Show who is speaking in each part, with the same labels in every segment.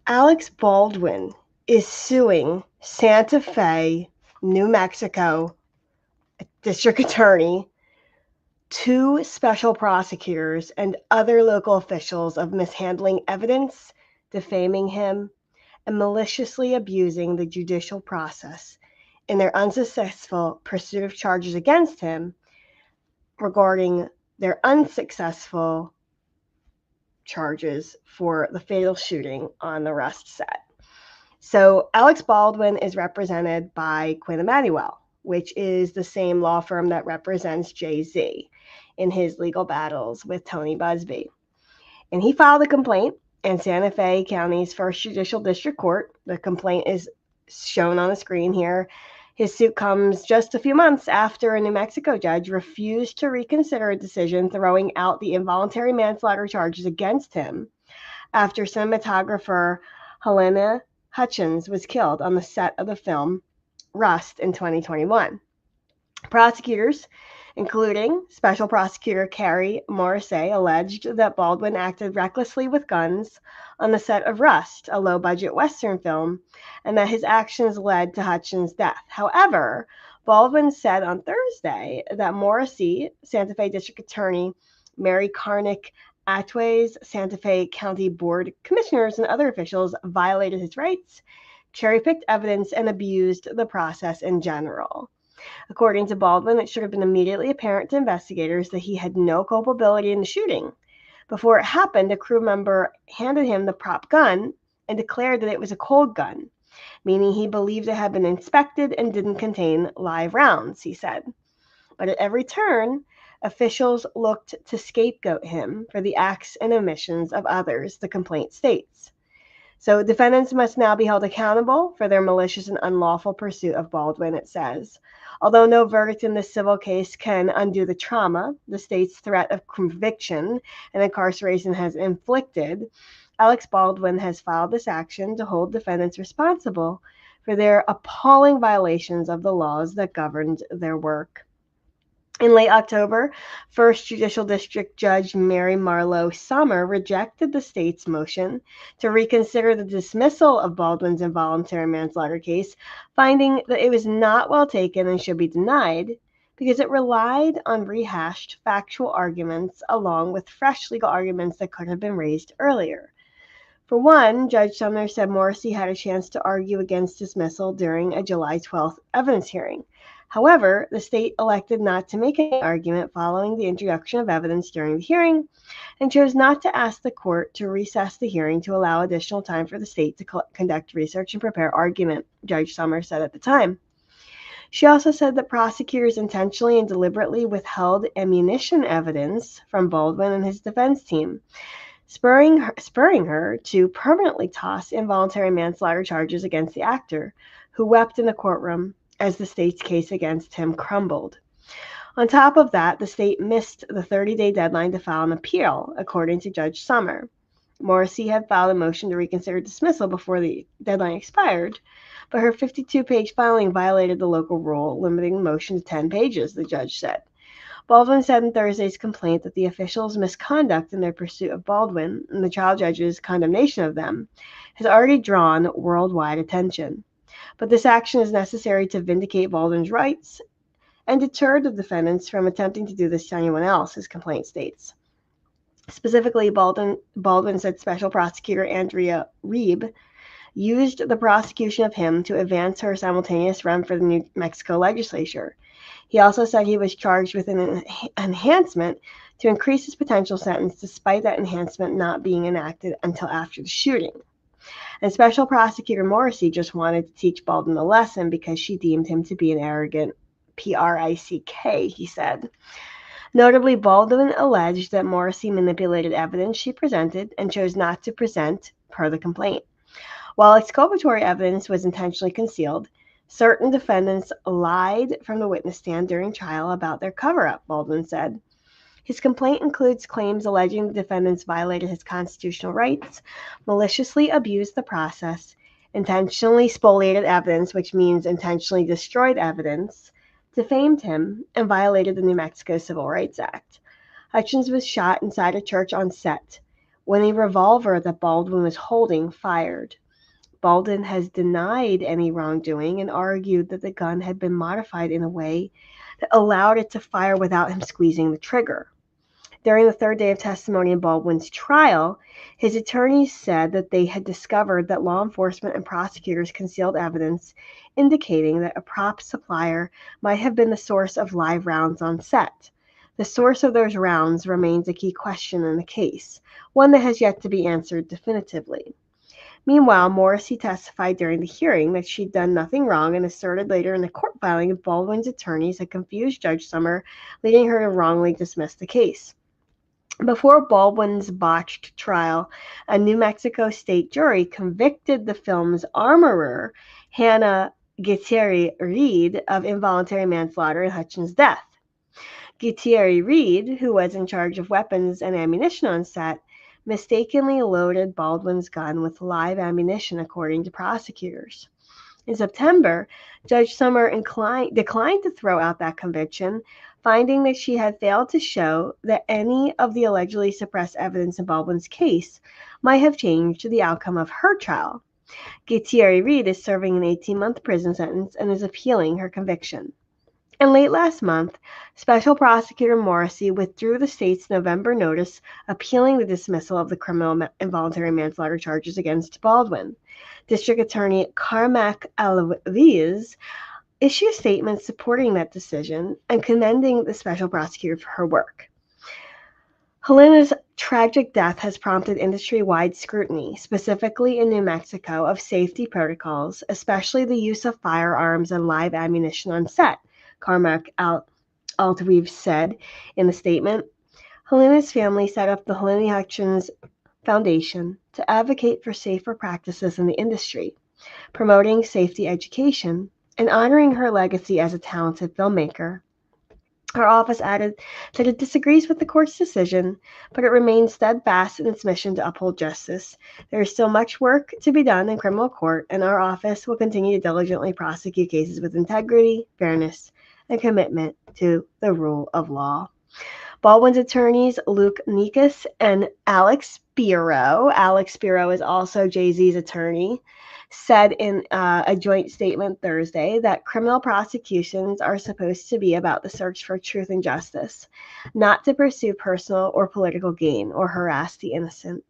Speaker 1: Alex Baldwin is suing Santa Fe, New Mexico district attorney, two special prosecutors, and other local officials of mishandling evidence, defaming him, and maliciously abusing the judicial process in their unsuccessful pursuit of charges against him regarding their unsuccessful charges for the fatal shooting on the Rust set. So Alex Baldwin is represented by Quinn Emanuel, which is the same law firm that represents Jay-Z in his legal battles with Tony Busby. And he filed a complaint in Santa Fe County's First Judicial District Court. The complaint is shown on the screen here. His suit comes just a few months after a New Mexico judge refused to reconsider a decision throwing out the involuntary manslaughter charges against him after cinematographer Helena Hutchins was killed on the set of the film Rust in 2021. Prosecutors, including Special Prosecutor Carrie Morrissey, alleged that Baldwin acted recklessly with guns on the set of Rust, a low-budget Western film, and that his actions led to Hutchins' death. However, Baldwin said on Thursday that Morrissey, Santa Fe District Attorney Mary Karnick Atways, Santa Fe County Board commissioners, and other officials violated his rights, cherry-picked evidence, and abused the process in general. According to Baldwin, it should have been immediately apparent to investigators that he had no culpability in the shooting. Before it happened, a crew member handed him the prop gun and declared that it was a cold gun, meaning he believed it had been inspected and didn't contain live rounds, he said. But at every turn, officials looked to scapegoat him for the acts and omissions of others, the complaint states. So defendants must now be held accountable for their malicious and unlawful pursuit of Baldwin, it says. Although no verdict in this civil case can undo the trauma the state's threat of conviction and incarceration has inflicted, Alex Baldwin has filed this action to hold defendants responsible for their appalling violations of the laws that governed their work. In late October, First Judicial District Judge Mary Marlowe Sommer rejected the state's motion to reconsider the dismissal of Baldwin's involuntary manslaughter case, finding that it was not well taken and should be denied because it relied on rehashed factual arguments along with fresh legal arguments that could have been raised earlier. For one, Judge Sumner said Morrissey had a chance to argue against dismissal during a July 12th evidence hearing. However, the state elected not to make any argument following the introduction of evidence during the hearing and chose not to ask the court to recess the hearing to allow additional time for the state to conduct research and prepare argument, Judge Sommer said at the time. She also said that prosecutors intentionally and deliberately withheld ammunition evidence from Baldwin and his defense team, spurring her to permanently toss involuntary manslaughter charges against the actor, who wept in the courtroom as the state's case against him crumbled. On top of that, the state missed the 30-day deadline to file an appeal, according to Judge Sommer. Morrissey had filed a motion to reconsider dismissal before the deadline expired, but her 52-page filing violated the local rule, limiting the motion to 10 pages, the judge said. Baldwin said in Thursday's complaint that the officials' misconduct in their pursuit of Baldwin and the trial judge's condemnation of them has already drawn worldwide attention. But this action is necessary to vindicate Baldwin's rights and deter the defendants from attempting to do this to anyone else, his complaint states. Specifically, Baldwin said Special Prosecutor Andrea Reeb used the prosecution of him to advance her simultaneous run for the New Mexico legislature. He also said he was charged with an enhancement to increase his potential sentence, despite that enhancement not being enacted until after the shooting. And Special Prosecutor Morrissey just wanted to teach Baldwin a lesson because she deemed him to be an arrogant prick, he said. Notably, Baldwin alleged that Morrissey manipulated evidence she presented and chose not to present per the complaint. While exculpatory evidence was intentionally concealed, certain defendants lied from the witness stand during trial about their cover-up, Baldwin said. His complaint includes claims alleging the defendants violated his constitutional rights, maliciously abused the process, intentionally spoliated evidence, which means intentionally destroyed evidence, defamed him, and violated the New Mexico Civil Rights Act. Hutchins was shot inside a church on set when a revolver that Baldwin was holding fired. Baldwin has denied any wrongdoing and argued that the gun had been modified in a way that allowed it to fire without him squeezing the trigger. During the third day of testimony in Baldwin's trial, his attorneys said that they had discovered that law enforcement and prosecutors concealed evidence indicating that a prop supplier might have been the source of live rounds on set. The source of those rounds remains a key question in the case, one that has yet to be answered definitively. Meanwhile, Morrissey testified during the hearing that she'd done nothing wrong and asserted later in the court filing that Baldwin's attorneys had confused Judge Summer, leading her to wrongly dismiss the case. Before Baldwin's botched trial, a New Mexico state jury convicted the film's armorer, Hannah Gutierrez-Reed, of involuntary manslaughter in Hutchins' death. Gutierrez-Reed, who was in charge of weapons and ammunition on set, mistakenly loaded Baldwin's gun with live ammunition, according to prosecutors. In September, Judge Summer declined to throw out that conviction, finding that she had failed to show that any of the allegedly suppressed evidence in Baldwin's case might have changed the outcome of her trial. Gutierrez-Reed is serving an 18-month prison sentence and is appealing her conviction. And late last month, Special Prosecutor Morrissey withdrew the state's November notice appealing the dismissal of the criminal involuntary manslaughter charges against Baldwin. District Attorney Carmack Alvarez issued a statement supporting that decision and commending the special prosecutor for her work. Helena's tragic death has prompted industry-wide scrutiny, specifically in New Mexico, of safety protocols, especially the use of firearms and live ammunition on set, Carmack Alvarez said in the statement. Helena's family set up the Helena Hutchins Foundation to advocate for safer practices in the industry, promoting safety education, and honoring her legacy as a talented filmmaker. Her office added that it disagrees with the court's decision, but it remains steadfast in its mission to uphold justice. There is still much work to be done in criminal court, and our office will continue to diligently prosecute cases with integrity, fairness, and commitment to the rule of law. Baldwin's attorneys, Luke Nikas and Alec Spiro is also Jay-Z's attorney, said in a joint statement Thursday that criminal prosecutions are supposed to be about the search for truth and justice, not to pursue personal or political gain or harass the innocent.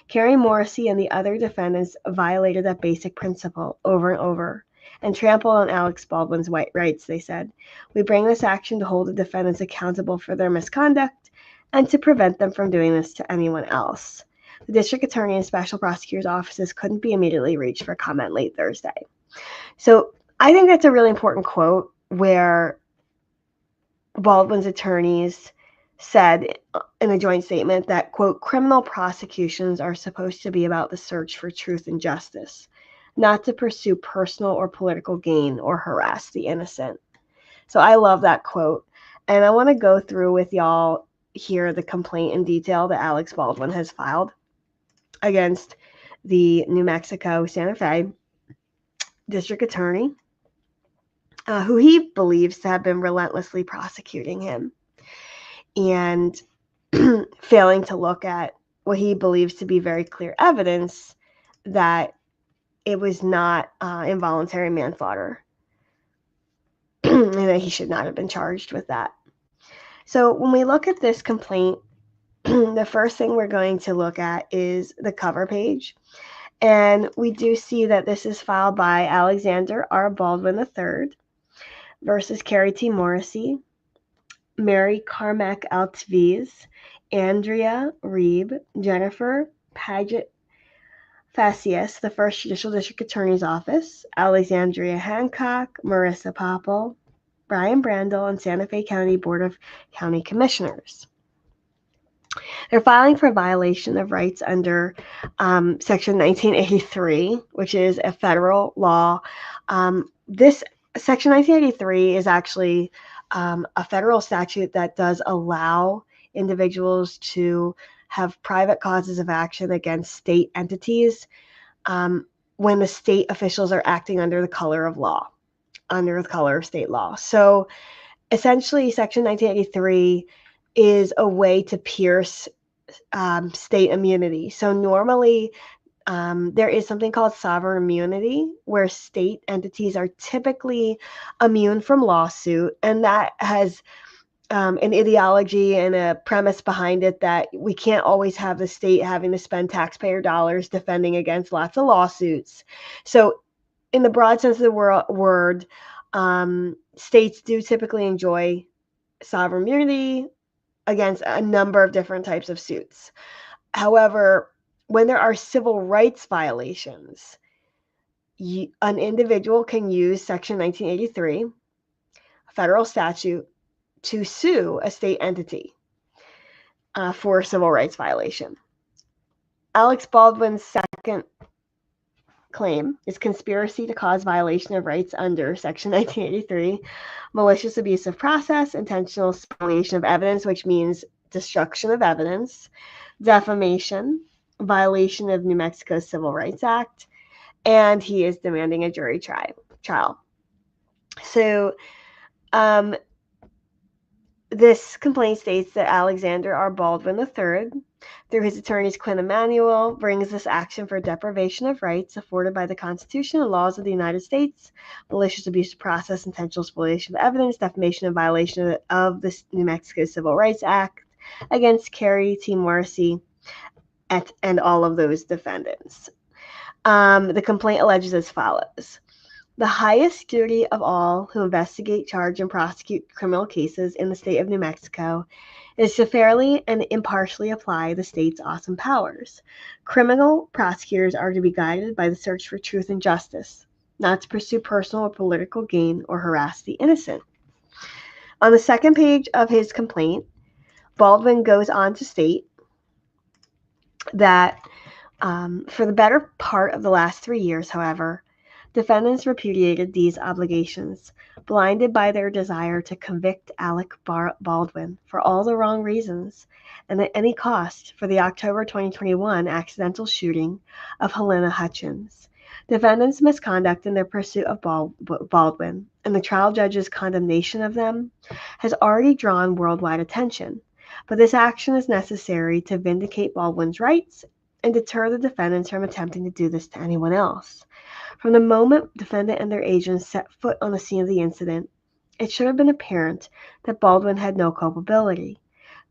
Speaker 1: Carrie Morrissey and the other defendants violated that basic principle over and over and trampled on Alec Baldwin's rights, they said. We bring this action to hold the defendants accountable for their misconduct and to prevent them from doing this to anyone else. The district attorney and special prosecutor's offices couldn't be immediately reached for comment late Thursday. So I think that's a really important quote where Baldwin's attorneys said in a joint statement that, quote, criminal prosecutions are supposed to be about the search for truth and justice, not to pursue personal or political gain or harass the innocent. So I love that quote. And I want to go through with y'all here the complaint in detail that Alec Baldwin has filed against the New Mexico Santa Fe district attorney, who he believes to have been relentlessly prosecuting him and failing to look at what he believes to be very clear evidence that it was not involuntary manslaughter and that he should not have been charged with that. So when we look at this complaint, the first thing we're going to look at is the cover page. And we do see that this is filed by Alexander R. Baldwin III versus Carrie T. Morrissey, Mary Carmack Alvarez, Andrea Reeb, Jennifer Paget Facias, the First Judicial District Attorney's Office, Alexandria Hancock, Marissa Popple, Brian Brandel, and Santa Fe County Board of County Commissioners. They're filing for violation of rights under Section 1983, which is a federal law. This Section 1983 is actually a federal statute that does allow individuals to have private causes of action against state entities when the state officials are acting under the color of law, under the color of state law. So essentially, Section 1983 is a way to pierce state immunity. So normally there is something called sovereign immunity, where state entities are typically immune from lawsuit, and that has an ideology and a premise behind it that we can't always have the state having to spend taxpayer dollars defending against lots of lawsuits. So in the broad sense of the word, states do typically enjoy sovereign immunity against a number of different types of suits. However, when there are civil rights violations, an individual can use Section 1983, a federal statute, to sue a state entity for a civil rights violation. Alec Baldwin's second claim is conspiracy to cause violation of rights under Section 1983, malicious abuse of process, intentional spoliation of evidence, which means destruction of evidence, defamation, violation of New Mexico's Civil Rights Act, and he is demanding a jury trial. So this complaint states that Alexander R. Baldwin III, through his attorneys Quinn Emanuel, brings this action for deprivation of rights afforded by the Constitution and laws of the United States, malicious abuse of process, intentional spoliation of evidence, defamation, and violation of the New Mexico Civil Rights Act against Carrie T. Morrissey and all of those defendants. The complaint alleges as follows. The highest duty of all who investigate, charge, and prosecute criminal cases in the state of New Mexico is to fairly and impartially apply the state's awesome powers. Criminal prosecutors are to be guided by the search for truth and justice, not to pursue personal or political gain or harass the innocent. On the second page of his complaint, Baldwin goes on to state that for the better part of the last 3 years, however, defendants repudiated these obligations, blinded by their desire to convict Alec Baldwin for all the wrong reasons and at any cost for the October 2021 accidental shooting of Helena Hutchins. Defendants' misconduct in their pursuit of Baldwin and the trial judge's condemnation of them has already drawn worldwide attention, but this action is necessary to vindicate Baldwin's rights and deter the defendants from attempting to do this to anyone else. From the moment defendant and their agents set foot on the scene of the incident, it should have been apparent that Baldwin had no culpability.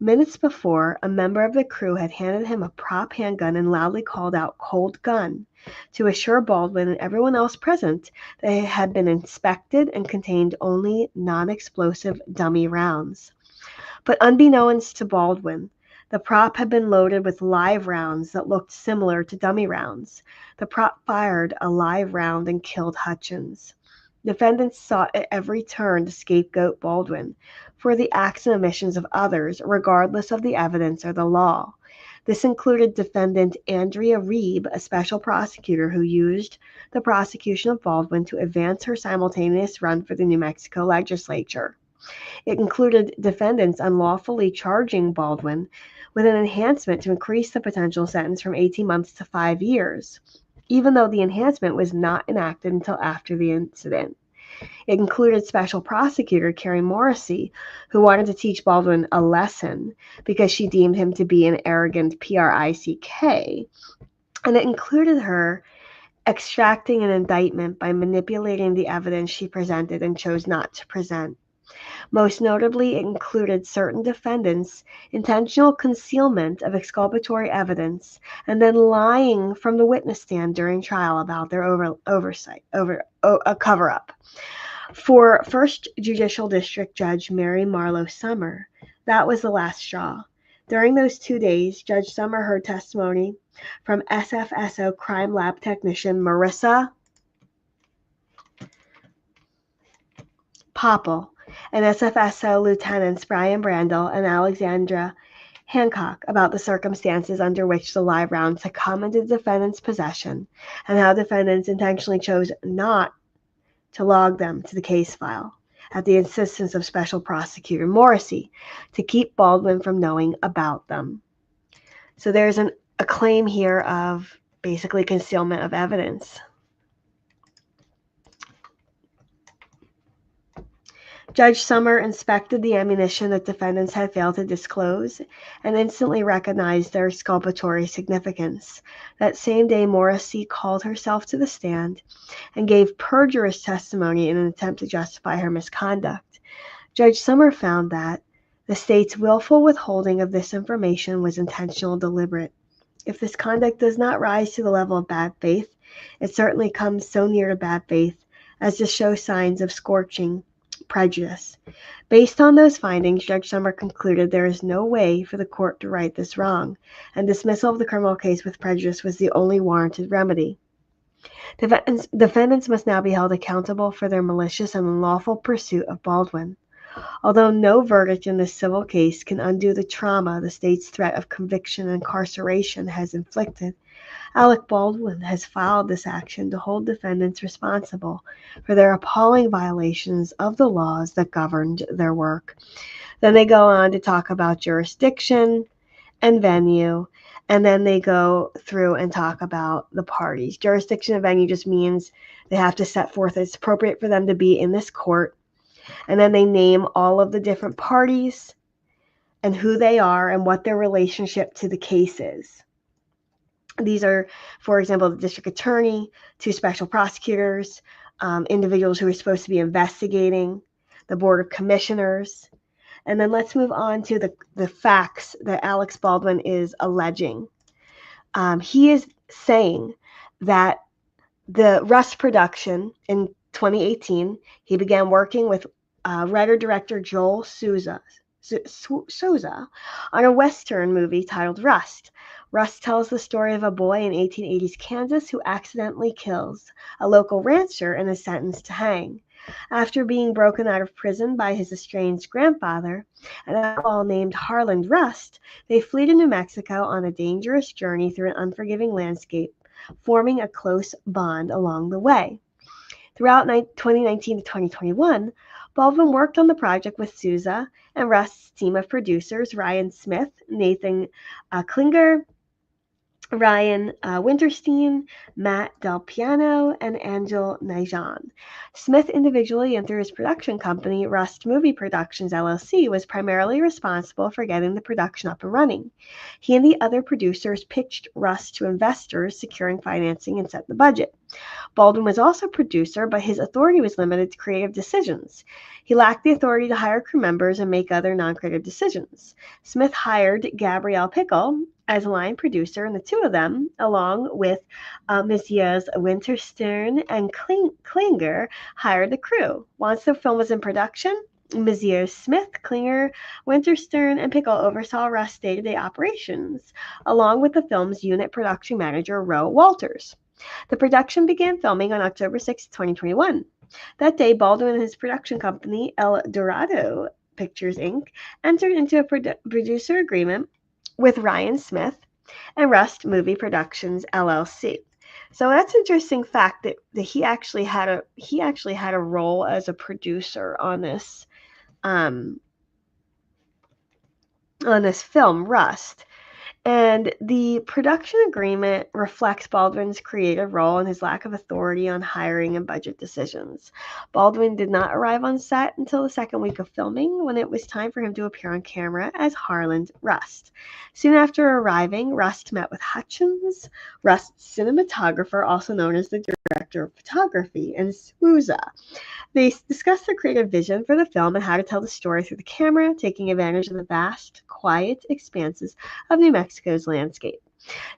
Speaker 1: Minutes before, a member of the crew had handed him a prop handgun and loudly called out "cold gun" to assure Baldwin and everyone else present that it had been inspected and contained only non-explosive dummy rounds. But unbeknownst to Baldwin, the prop had been loaded with live rounds that looked similar to dummy rounds. The prop fired a live round and killed Hutchins. Defendants sought at every turn to scapegoat Baldwin for the acts and omissions of others, regardless of the evidence or the law. This included defendant Andrea Reeb, a special prosecutor who used the prosecution of Baldwin to advance her simultaneous run for the New Mexico legislature. It included defendants unlawfully charging Baldwin with an enhancement to increase the potential sentence from 18 months to 5 years, even though the enhancement was not enacted until after the incident. It included Special Prosecutor Carrie Morrissey, who wanted to teach Baldwin a lesson because she deemed him to be an arrogant prick, and it included her extracting an indictment by manipulating the evidence she presented and chose not to present. Most notably, it included certain defendants' intentional concealment of exculpatory evidence and then lying from the witness stand during trial about their a cover-up. For First Judicial District Judge Mary Marlowe Summer, that was the last straw. During those 2 days, Judge Summer heard testimony from SFSO crime lab technician Marissa Popple and SFSO Lieutenants Brian Brandel and Alexandra Hancock about the circumstances under which the live rounds had come into the defendant's possession and how defendants intentionally chose not to log them to the case file at the insistence of Special Prosecutor Morrissey to keep Baldwin from knowing about them. So there's a claim here of basically concealment of evidence. Judge Summer inspected the ammunition that defendants had failed to disclose and instantly recognized their exculpatory significance. That same day, Morrissey called herself to the stand and gave perjurious testimony in an attempt to justify her misconduct. Judge Summer found that the state's willful withholding of this information was intentional and deliberate. If this conduct does not rise to the level of bad faith, it certainly comes so near to bad faith as to show signs of scorching prejudice. Based on those findings, Judge Summer concluded there is no way for the court to right this wrong, and dismissal of the criminal case with prejudice was the only warranted remedy. Defendants must now be held accountable for their malicious and unlawful pursuit of Baldwin. Although no verdict in this civil case can undo the trauma the state's threat of conviction and incarceration has inflicted, Alec Baldwin has filed this action to hold defendants responsible for their appalling violations of the laws that governed their work. Then they go on to talk about jurisdiction and venue, and then they go through and talk about the parties. Jurisdiction and venue just means they have to set forth it's appropriate for them to be in this court, and then they name all of the different parties and who they are and what their relationship to the case is. These are, for example, the district attorney, 2 special prosecutors, individuals who are supposed to be investigating, the board of commissioners. And then let's move on to the facts that Alec Baldwin is alleging. He is saying that the Rust production in 2018, he began working with writer-director Joel Souza on a Western movie titled Rust. Rust tells the story of a boy in 1880s Kansas who accidentally kills a local rancher and is sentenced to hang. After being broken out of prison by his estranged grandfather, an outlaw named Harland Rust, they flee to New Mexico on a dangerous journey through an unforgiving landscape, forming a close bond along the way. Throughout 2019 to 2021, Baldwin worked on the project with Souza and Rust's team of producers, Ryan Smith, Nathan Klinger, Ryan Winterstein, Matt Del Piano, and Angel Najan. Smith individually and through his production company, Rust Movie Productions, LLC, was primarily responsible for getting the production up and running. He and the other producers pitched Rust to investors, securing financing and set the budget. Baldwin was also producer, but his authority was limited to creative decisions. He lacked the authority to hire crew members and make other non-creative decisions. Smith hired Gabrielle Pickle as a line producer, and the two of them, along with Messieurs Winterstern and Klinger, hired the crew. Once the film was in production, Messieurs Smith, Klinger, Winterstern, and Pickle oversaw Rust's day-to-day operations, along with the film's unit production manager, Roe Walters. The production began filming on October 6, 2021. That day, Baldwin and his production company, El Dorado Pictures, Inc., entered into a producer agreement with Ryan Smith and Rust Movie Productions, LLC. So that's an interesting fact that he actually had a role as a producer on this film, Rust. And the production agreement reflects Baldwin's creative role and his lack of authority on hiring and budget decisions. Baldwin did not arrive on set until the second week of filming, when it was time for him to appear on camera as Harland Rust. Soon after arriving, Rust met with Hutchins, Rust's cinematographer, also known as the director of photography, and Souza. They discussed their creative vision for the film and how to tell the story through the camera, taking advantage of the vast, quiet expanses of New Mexico's landscape.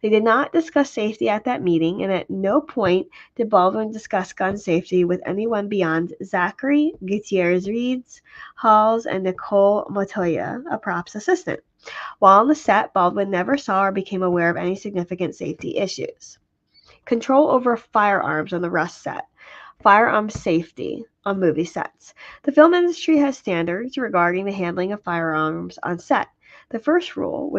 Speaker 1: They did not discuss safety at that meeting, and at no point did Baldwin discuss gun safety with anyone beyond Zachary Gutierrez-Reeds, Halls, and Nicole Montoya, a props assistant. While on the set, Baldwin never saw or became aware of any significant safety issues. Control over firearms on the Rust set. Firearm safety on movie sets. The film industry has standards regarding the handling of firearms on set. The first rule,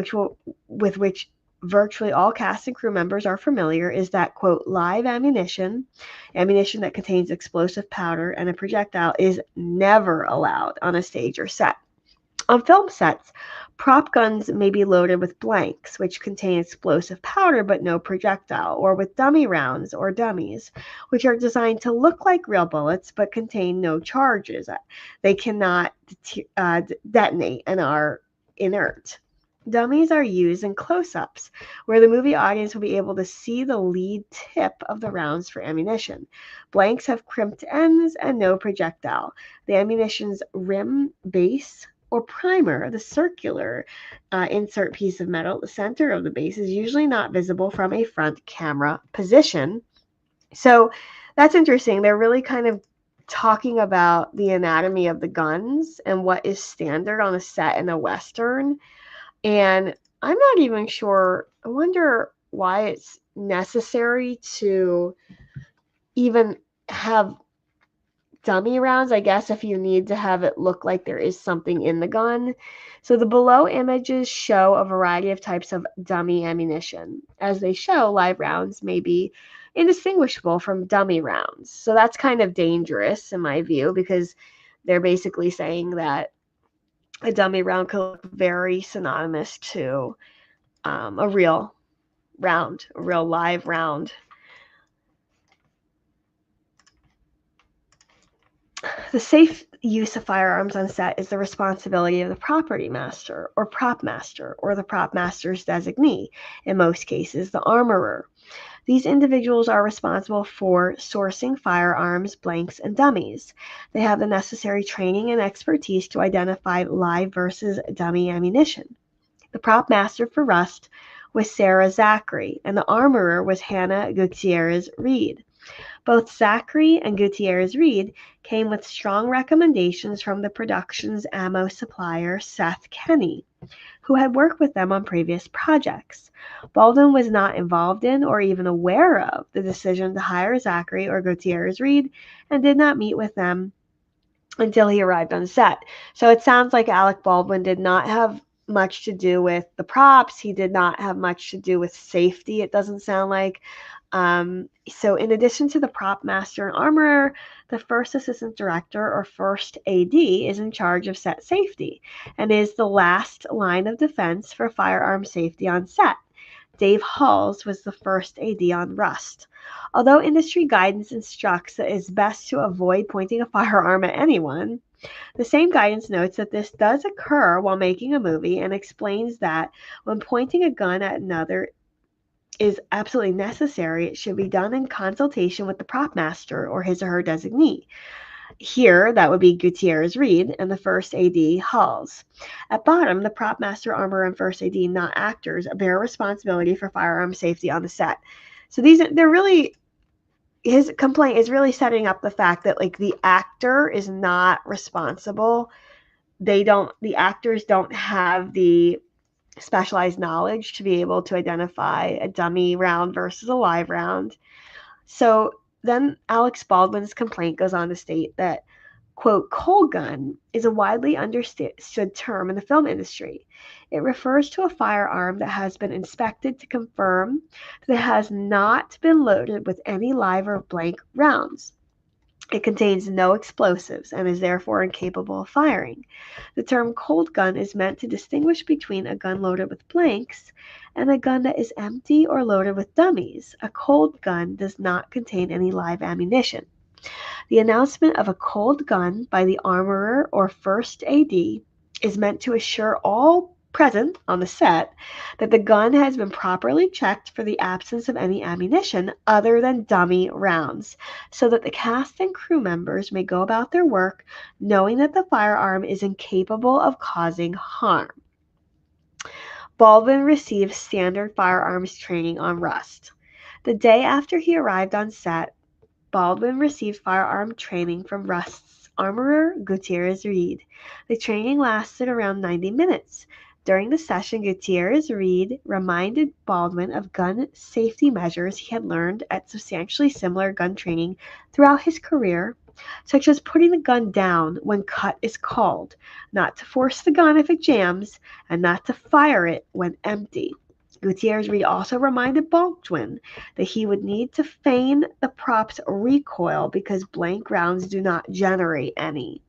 Speaker 1: with which virtually all cast and crew members are familiar, is that, quote, live ammunition that contains explosive powder and a projectile, is never allowed on a stage or set. On film sets, Prop guns may be loaded with blanks, which contain explosive powder but no projectile, or with dummy rounds or dummies, which are designed to look like real bullets but contain no charges. They cannot detonate and are inert. Dummies are used in close-ups, where the movie audience will be able to see the lead tip of the rounds for ammunition. Blanks have crimped ends and no projectile. The ammunition's rim, base, or primer, the circular insert piece of metal at the center of the base, is usually not visible from a front camera position. So that's interesting. They're really kind of talking about the anatomy of the guns and what is standard on a set in a Western. And I'm not even sure. I wonder why it's necessary to even have dummy rounds, I guess, if you need to have it look like there is something in the gun. So the below images show a variety of types of dummy ammunition. As they show, live rounds may be indistinguishable from dummy rounds. So that's kind of dangerous in my view, because they're basically saying that a dummy round could look very synonymous to a real round, a real live round. The safe use of firearms on set is the responsibility of the property master or prop master or the prop master's designee, in most cases the armorer. These individuals are responsible for sourcing firearms, blanks, and dummies. They have the necessary training and expertise to identify live versus dummy ammunition. The prop master for Rust was Sarah Zachary, and the armorer was Hannah Gutierrez Reed. Both Zachary and Gutierrez Reed came with strong recommendations from the production's ammo supplier, Seth Kenney, who had worked with them on previous projects. Baldwin was not involved in or even aware of the decision to hire Zachary or Gutierrez Reed and did not meet with them until he arrived on set. So it sounds like Alec Baldwin did not have much to do with the props. He did not have much to do with safety, it doesn't sound like. So in addition to the prop master and armorer, the first assistant director or first AD is in charge of set safety and is the last line of defense for firearm safety on set. Dave Halls was the first AD on Rust. Although industry guidance instructs that it is best to avoid pointing a firearm at anyone, the same guidance notes that this does occur while making a movie and explains that when pointing a gun at another is absolutely necessary, it should be done in consultation with the prop master or his or her designee. Here, that would be Gutierrez Reed and the first AD Halls. At bottom, the prop master, armorer, and first AD, not actors, bear responsibility for firearm safety on the set. So his complaint is really setting up the fact that like the actor is not responsible. The actors don't have the specialized knowledge to be able to identify a dummy round versus a live round. So then Alex Baldwin's complaint goes on to state that, quote, cold gun is a widely understood term in the film industry. It refers to a firearm that has been inspected to confirm that it has not been loaded with any live or blank rounds. It contains no explosives and is therefore incapable of firing. The term cold gun is meant to distinguish between a gun loaded with blanks and a gun that is empty or loaded with dummies. A cold gun does not contain any live ammunition. The announcement of a cold gun by the armorer or first AD is meant to assure all present on the set that the gun has been properly checked for the absence of any ammunition other than dummy rounds, so that the cast and crew members may go about their work knowing that the firearm is incapable of causing harm. Baldwin received standard firearms training on Rust. The day after he arrived on set, Baldwin received firearm training from Rust's armorer, Gutierrez Reed. The training lasted around 90 minutes. During the session, Gutierrez Reed reminded Baldwin of gun safety measures he had learned at substantially similar gun training throughout his career, such as putting the gun down when cut is called, not to force the gun if it jams, and not to fire it when empty. Gutierrez Reed also reminded Baldwin that he would need to feign the prop's recoil because blank rounds do not generate any.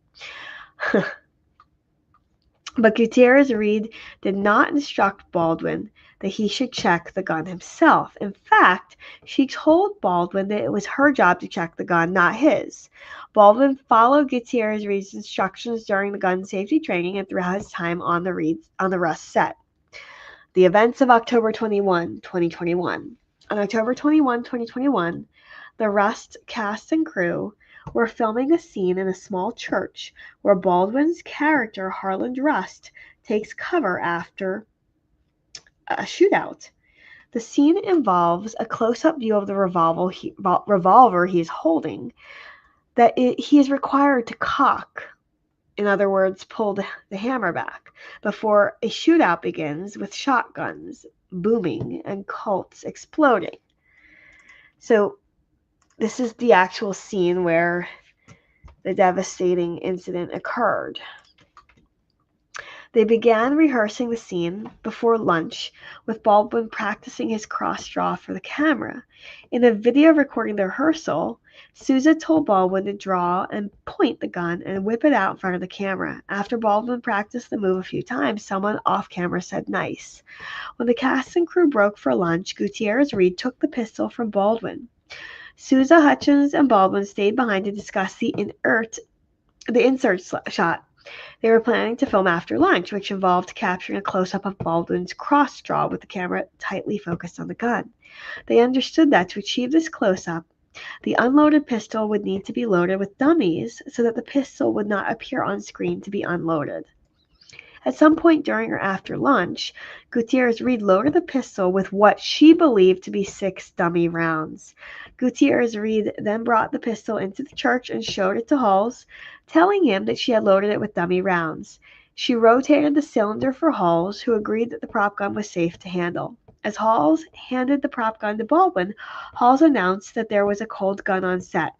Speaker 1: But Gutierrez Reed did not instruct Baldwin that he should check the gun himself. In fact, she told Baldwin that it was her job to check the gun, not his. Baldwin followed Gutierrez Reed's instructions during the gun safety training and throughout his time on the Rust set. The events of October 21, 2021. On October 21, 2021, the Rust cast and crew were filming a scene in a small church where Baldwin's character, Harland Rust, takes cover after a shootout. The scene involves a close-up view of the revolver he is holding that he is required to cock. In other words, pull the hammer back before a shootout begins with shotguns booming and Colts exploding. So this is the actual scene where the devastating incident occurred. They began rehearsing the scene before lunch, with Baldwin practicing his cross draw for the camera. In a video recording the rehearsal, Souza told Baldwin to draw and point the gun and whip it out in front of the camera. After Baldwin practiced the move a few times, someone off camera said nice. When the cast and crew broke for lunch, Gutierrez Reed took the pistol from Baldwin. Souza, Hutchins, and Baldwin stayed behind to discuss the insert shot they were planning to film after lunch, which involved capturing a close-up of Baldwin's cross draw with the camera tightly focused on the gun. They understood that to achieve this close-up, the unloaded pistol would need to be loaded with dummies so that the pistol would not appear on screen to be unloaded. At some point during or after lunch, Gutierrez Reed loaded the pistol with what she believed to be 6 dummy rounds. Gutierrez Reed then brought the pistol into the church and showed it to Halls, telling him that she had loaded it with dummy rounds. She rotated the cylinder for Halls, who agreed that the prop gun was safe to handle. As Halls handed the prop gun to Baldwin, Halls announced that there was a cold gun on set.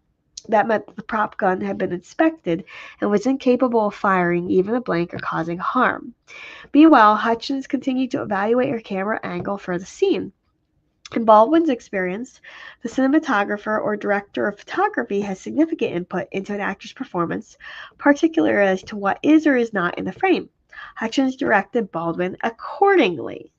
Speaker 1: That meant that the prop gun had been inspected and was incapable of firing even a blank or causing harm. Meanwhile, Hutchins continued to evaluate her camera angle for the scene. In Baldwin's experience, the cinematographer or director of photography has significant input into an actor's performance, particularly as to what is or is not in the frame. Hutchins directed Baldwin accordingly.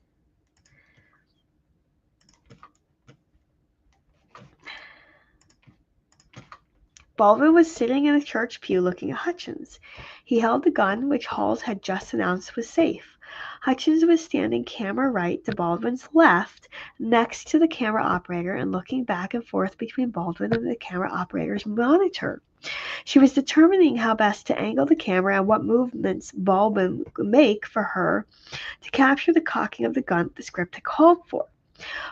Speaker 1: Baldwin was sitting in a church pew looking at Hutchins. He held the gun, which Halls had just announced was safe. Hutchins was standing camera right to Baldwin's left, next to the camera operator, and looking back and forth between Baldwin and the camera operator's monitor. She was determining how best to angle the camera and what movements Baldwin would make for her to capture the cocking of the gun the script had called for.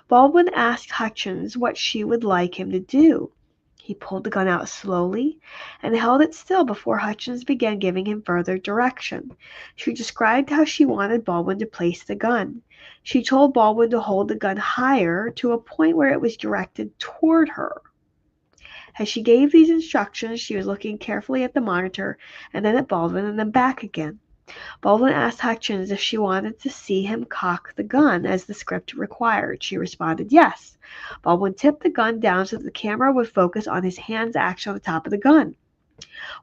Speaker 1: Baldwin asked Hutchins what she would like him to do. He pulled the gun out slowly and held it still before Hutchins began giving him further direction. She described how she wanted Baldwin to place the gun. She told Baldwin to hold the gun higher to a point where it was directed toward her. As she gave these instructions, she was looking carefully at the monitor and then at Baldwin and then back again. Baldwin asked Hutchins if she wanted to see him cock the gun as the script required. She responded yes. Baldwin tipped the gun down so that the camera would focus on his hand's action on the top of the gun.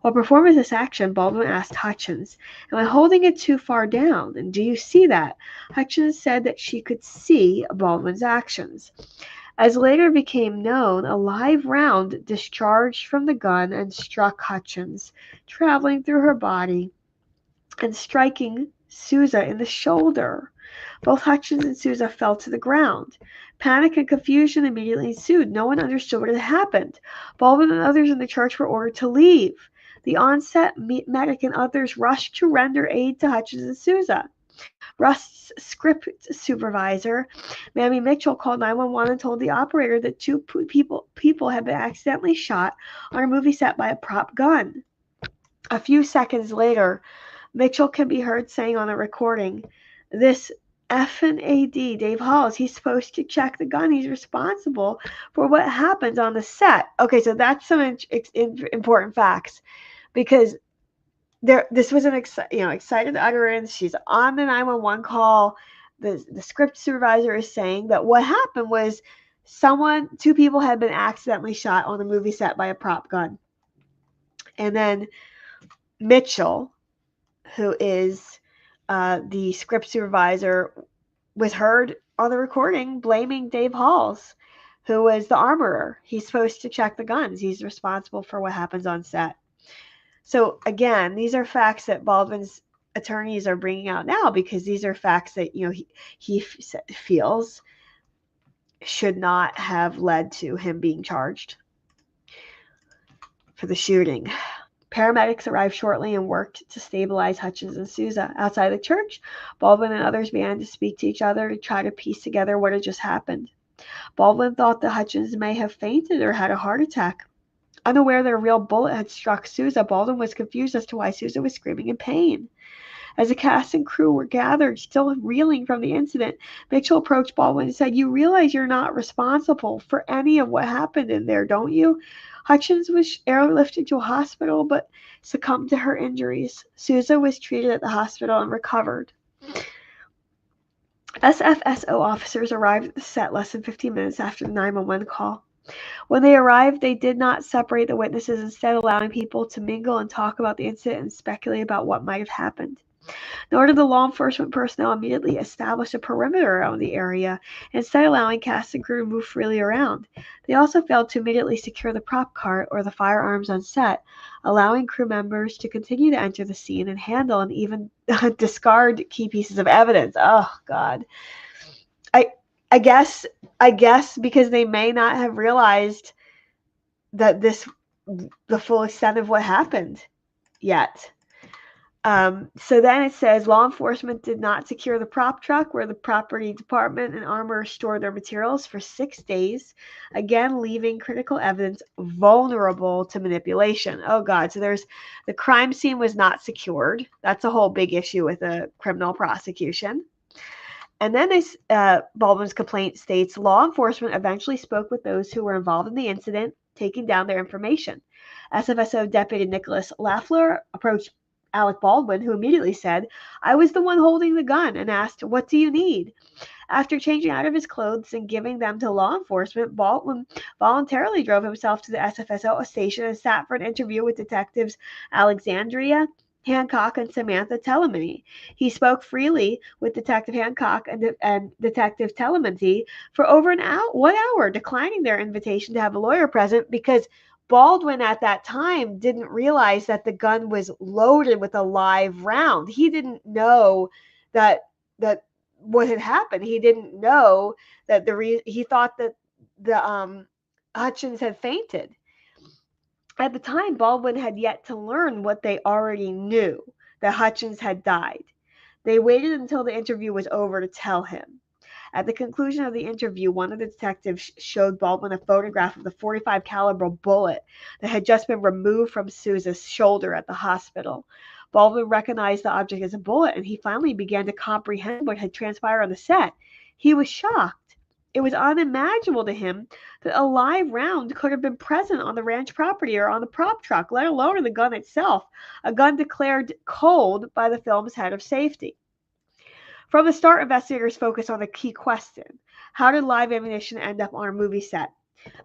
Speaker 1: While performing this action, Baldwin asked Hutchins, "Am I holding it too far down? And do you see that?" Hutchins said that she could see Baldwin's actions. As later became known, a live round discharged from the gun and struck Hutchins, traveling through her body and striking Souza in the shoulder. Both Hutchins and Souza fell to the ground. Panic and confusion immediately ensued. No one understood what had happened. Baldwin and others in the church were ordered to leave. The on-set medic and others rushed to render aid to Hutchins and Souza. Rust's script supervisor, Mamie Mitchell, called 911 and told the operator that 2 people had been accidentally shot on a movie set by a prop gun. A few seconds later, Mitchell can be heard saying on a recording, "This effing AD, Dave Halls, he's supposed to check the gun. He's responsible for what happens on the set." Okay, so that's some important facts, because this was an excited utterance. She's on the 911 call. The script supervisor is saying that what happened was 2 people had been accidentally shot on a movie set by a prop gun. And then Mitchell, who is the script supervisor was heard on the recording blaming Dave Halls, who was the armorer. He's supposed to check the guns. He's responsible for what happens on set. So again, these are facts that Baldwin's attorneys are bringing out now, because these are facts that he feels should not have led to him being charged for the shooting. Paramedics arrived shortly and worked to stabilize Hutchins and Souza. Outside the church, Baldwin and others began to speak to each other to try to piece together what had just happened. Baldwin thought that Hutchins may have fainted or had a heart attack. Unaware that a real bullet had struck Souza, Baldwin was confused as to why Souza was screaming in pain. As the cast and crew were gathered, still reeling from the incident, Mitchell approached Baldwin and said, "You realize you're not responsible for any of what happened in there, don't you?" Hutchins was airlifted to a hospital but succumbed to her injuries. Souza was treated at the hospital and recovered. SFSO officers arrived at the set less than 15 minutes after the 911 call. When they arrived, they did not separate the witnesses, instead allowing people to mingle and talk about the incident and speculate about what might have happened. Nor did the law enforcement personnel immediately establish a perimeter around the area, instead allowing cast and crew to move freely around. They also failed to immediately secure the prop cart or the firearms on set, allowing crew members to continue to enter the scene and handle and even discard key pieces of evidence. Oh, God. I guess because they may not have realized that the full extent of what happened yet. So then it says law enforcement did not secure the prop truck where the property department and armor stored their materials for 6 days, again leaving critical evidence vulnerable to manipulation. Oh God, so the crime scene was not secured. That's a whole big issue with a criminal prosecution. And then Baldwin's complaint states law enforcement eventually spoke with those who were involved in the incident, taking down their information. SFSO Deputy Nicholas Lafleur approached Alec Baldwin, who immediately said, "I was the one holding the gun," and asked, "What do you need?" After changing out of his clothes and giving them to law enforcement, Baldwin voluntarily drove himself to the SFSO station and sat for an interview with Detectives Alexandria, Hancock, and Samantha Telemany. He spoke freely with Detective Hancock and Detective Telemany for over 1 hour, declining their invitation to have a lawyer present because Baldwin at that time didn't realize that the gun was loaded with a live round. He didn't know that what had happened. He didn't know that he thought that the Hutchins had fainted. At the time, Baldwin had yet to learn what they already knew, that Hutchins had died. They waited until the interview was over to tell him. At the conclusion of the interview, one of the detectives showed Baldwin a photograph of the .45 caliber bullet that had just been removed from Souza's shoulder at the hospital. Baldwin recognized the object as a bullet, and he finally began to comprehend what had transpired on the set. He was shocked. It was unimaginable to him that a live round could have been present on the ranch property or on the prop truck, let alone in the gun itself, a gun declared cold by the film's head of safety. From the start, investigators focused on the key question: how did live ammunition end up on a movie set,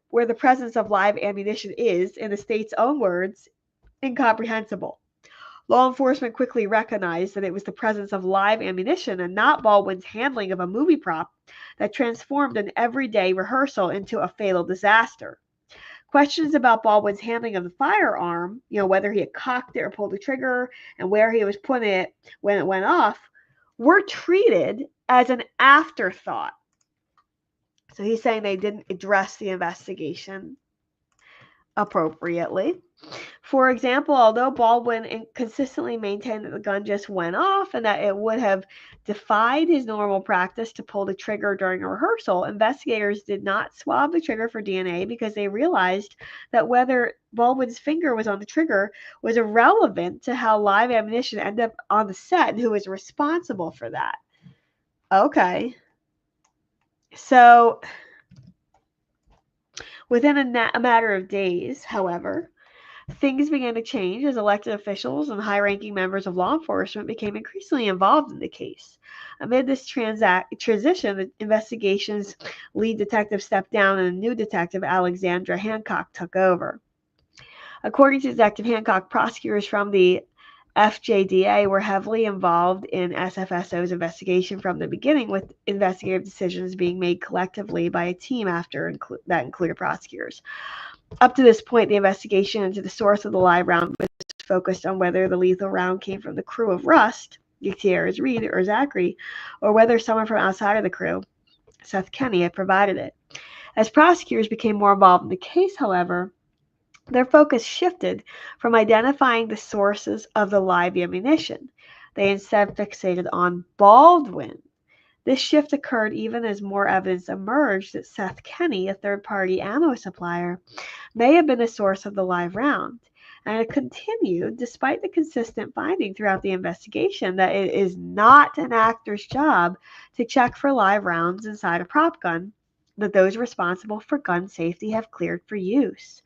Speaker 1: where the presence of live ammunition is, in the state's own words, incomprehensible? Law enforcement quickly recognized that it was the presence of live ammunition and not Baldwin's handling of a movie prop that transformed an everyday rehearsal into a fatal disaster. Questions about Baldwin's handling of the firearm, whether he had cocked it or pulled the trigger, and where he was putting it when it went off, were treated as an afterthought. So he's saying they didn't address the investigation appropriately. For example, although Baldwin consistently maintained that the gun just went off and that it would have defied his normal practice to pull the trigger during a rehearsal, investigators did not swab the trigger for DNA because they realized that whether Baldwin's finger was on the trigger was irrelevant to how live ammunition ended up on the set and who was responsible for that. Okay. So within a matter of days, however, things began to change as elected officials and high-ranking members of law enforcement became increasingly involved in the case. Amid this transition, the investigation's lead detective stepped down and a new detective, Alexandra Hancock, took over. According to Detective Hancock, prosecutors from the FJDA were heavily involved in SFSO's investigation from the beginning, with investigative decisions being made collectively by a team that included prosecutors. Up to this point, the investigation into the source of the live round was focused on whether the lethal round came from the crew of Rust, Gutierrez, Reed, or Zachary, or whether someone from outside of the crew, Seth Kenney, had provided it. As prosecutors became more involved in the case, however, their focus shifted from identifying the sources of the live ammunition. They instead fixated on Baldwin. This shift occurred even as more evidence emerged that Seth Kenney, a third-party ammo supplier, may have been the source of the live round. And it continued despite the consistent finding throughout the investigation that it is not an actor's job to check for live rounds inside a prop gun, that those responsible for gun safety have cleared for use.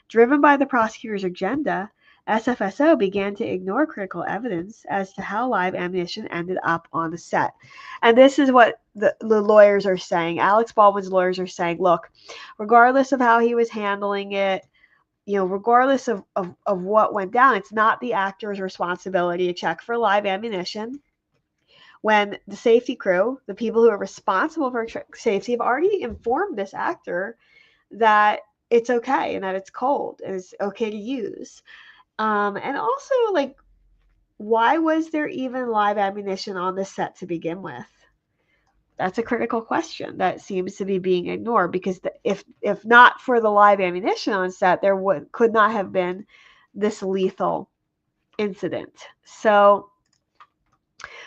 Speaker 1: Driven by the prosecutor's agenda, SFSO began to ignore critical evidence as to how live ammunition ended up on the set. And this is what the lawyers are saying. Alex Baldwin's lawyers are saying, look, regardless of how he was handling it, regardless of what went down, it's not the actor's responsibility to check for live ammunition when the safety crew, the people who are responsible for safety, have already informed this actor that it's okay and that it's cold and it's okay to use. And also, why was there even live ammunition on the set to begin with? That's a critical question that seems to be being ignored, because if not for the live ammunition on set, there could not have been this lethal incident. So,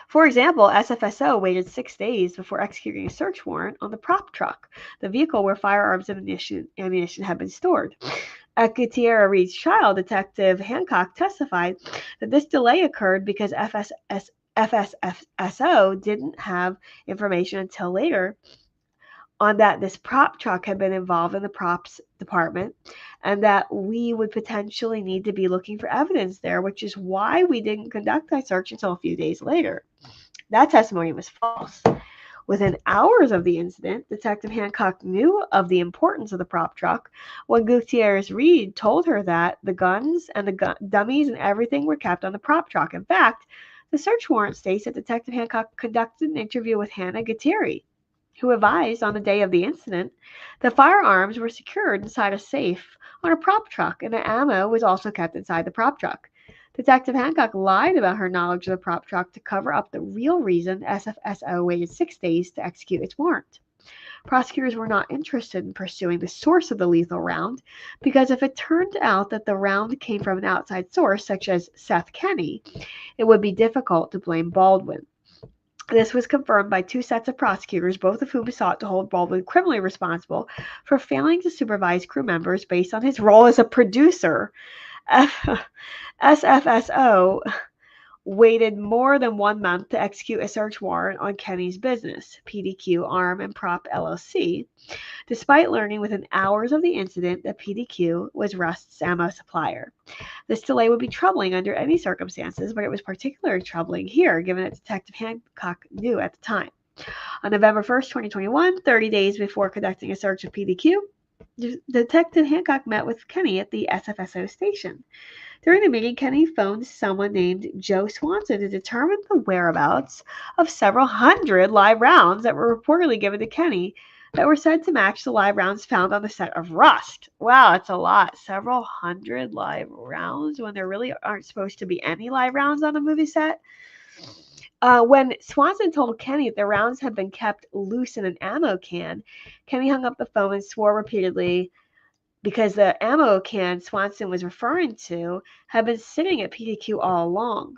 Speaker 1: for example, SFSO waited 6 days before executing a search warrant on the prop truck, the vehicle where firearms and ammunition had been stored. At Gutierrez Reed's trial, Detective Hancock testified that this delay occurred because FSSO didn't have information until later on that this prop truck had been involved in the props department, and that we would potentially need to be looking for evidence there, which is why we didn't conduct that search until a few days later. That testimony was false. Within hours of the incident, Detective Hancock knew of the importance of the prop truck when Gutierrez Reed told her that the guns and the dummies and everything were kept on the prop truck. In fact, the search warrant states that Detective Hancock conducted an interview with Hannah Gutierrez, who advised on the day of the incident that firearms were secured inside a safe on a prop truck and that ammo was also kept inside the prop truck. Detective Hancock lied about her knowledge of the prop truck to cover up the real reason SFSO waited 6 days to execute its warrant. Prosecutors were not interested in pursuing the source of the lethal round, because if it turned out that the round came from an outside source, such as Seth Kenney, it would be difficult to blame Baldwin. This was confirmed by two sets of prosecutors, both of whom sought to hold Baldwin criminally responsible for failing to supervise crew members based on his role as a producer. SFSO waited more than 1 month to execute a search warrant on Kenney's business, PDQ Arm and Prop LLC, despite learning within hours of the incident that PDQ was Rust's ammo supplier. This delay would be troubling under any circumstances, but it was particularly troubling here, given that Detective Hancock knew at the time. On November 1st, 2021, 30 days before conducting a search of PDQ, Detective Hancock met with Kenney at the SFSO station. During the meeting, Kenney phoned someone named Joe Swanson to determine the whereabouts of several hundred live rounds that were reportedly given to Kenney that were said to match the live rounds found on the set of Rust. Wow, that's a lot. Several hundred live rounds when there really aren't supposed to be any live rounds on a movie set. When Swanson told Kenney that the rounds had been kept loose in an ammo can, Kenney hung up the phone and swore repeatedly, because the ammo can Swanson was referring to had been sitting at PDQ all along.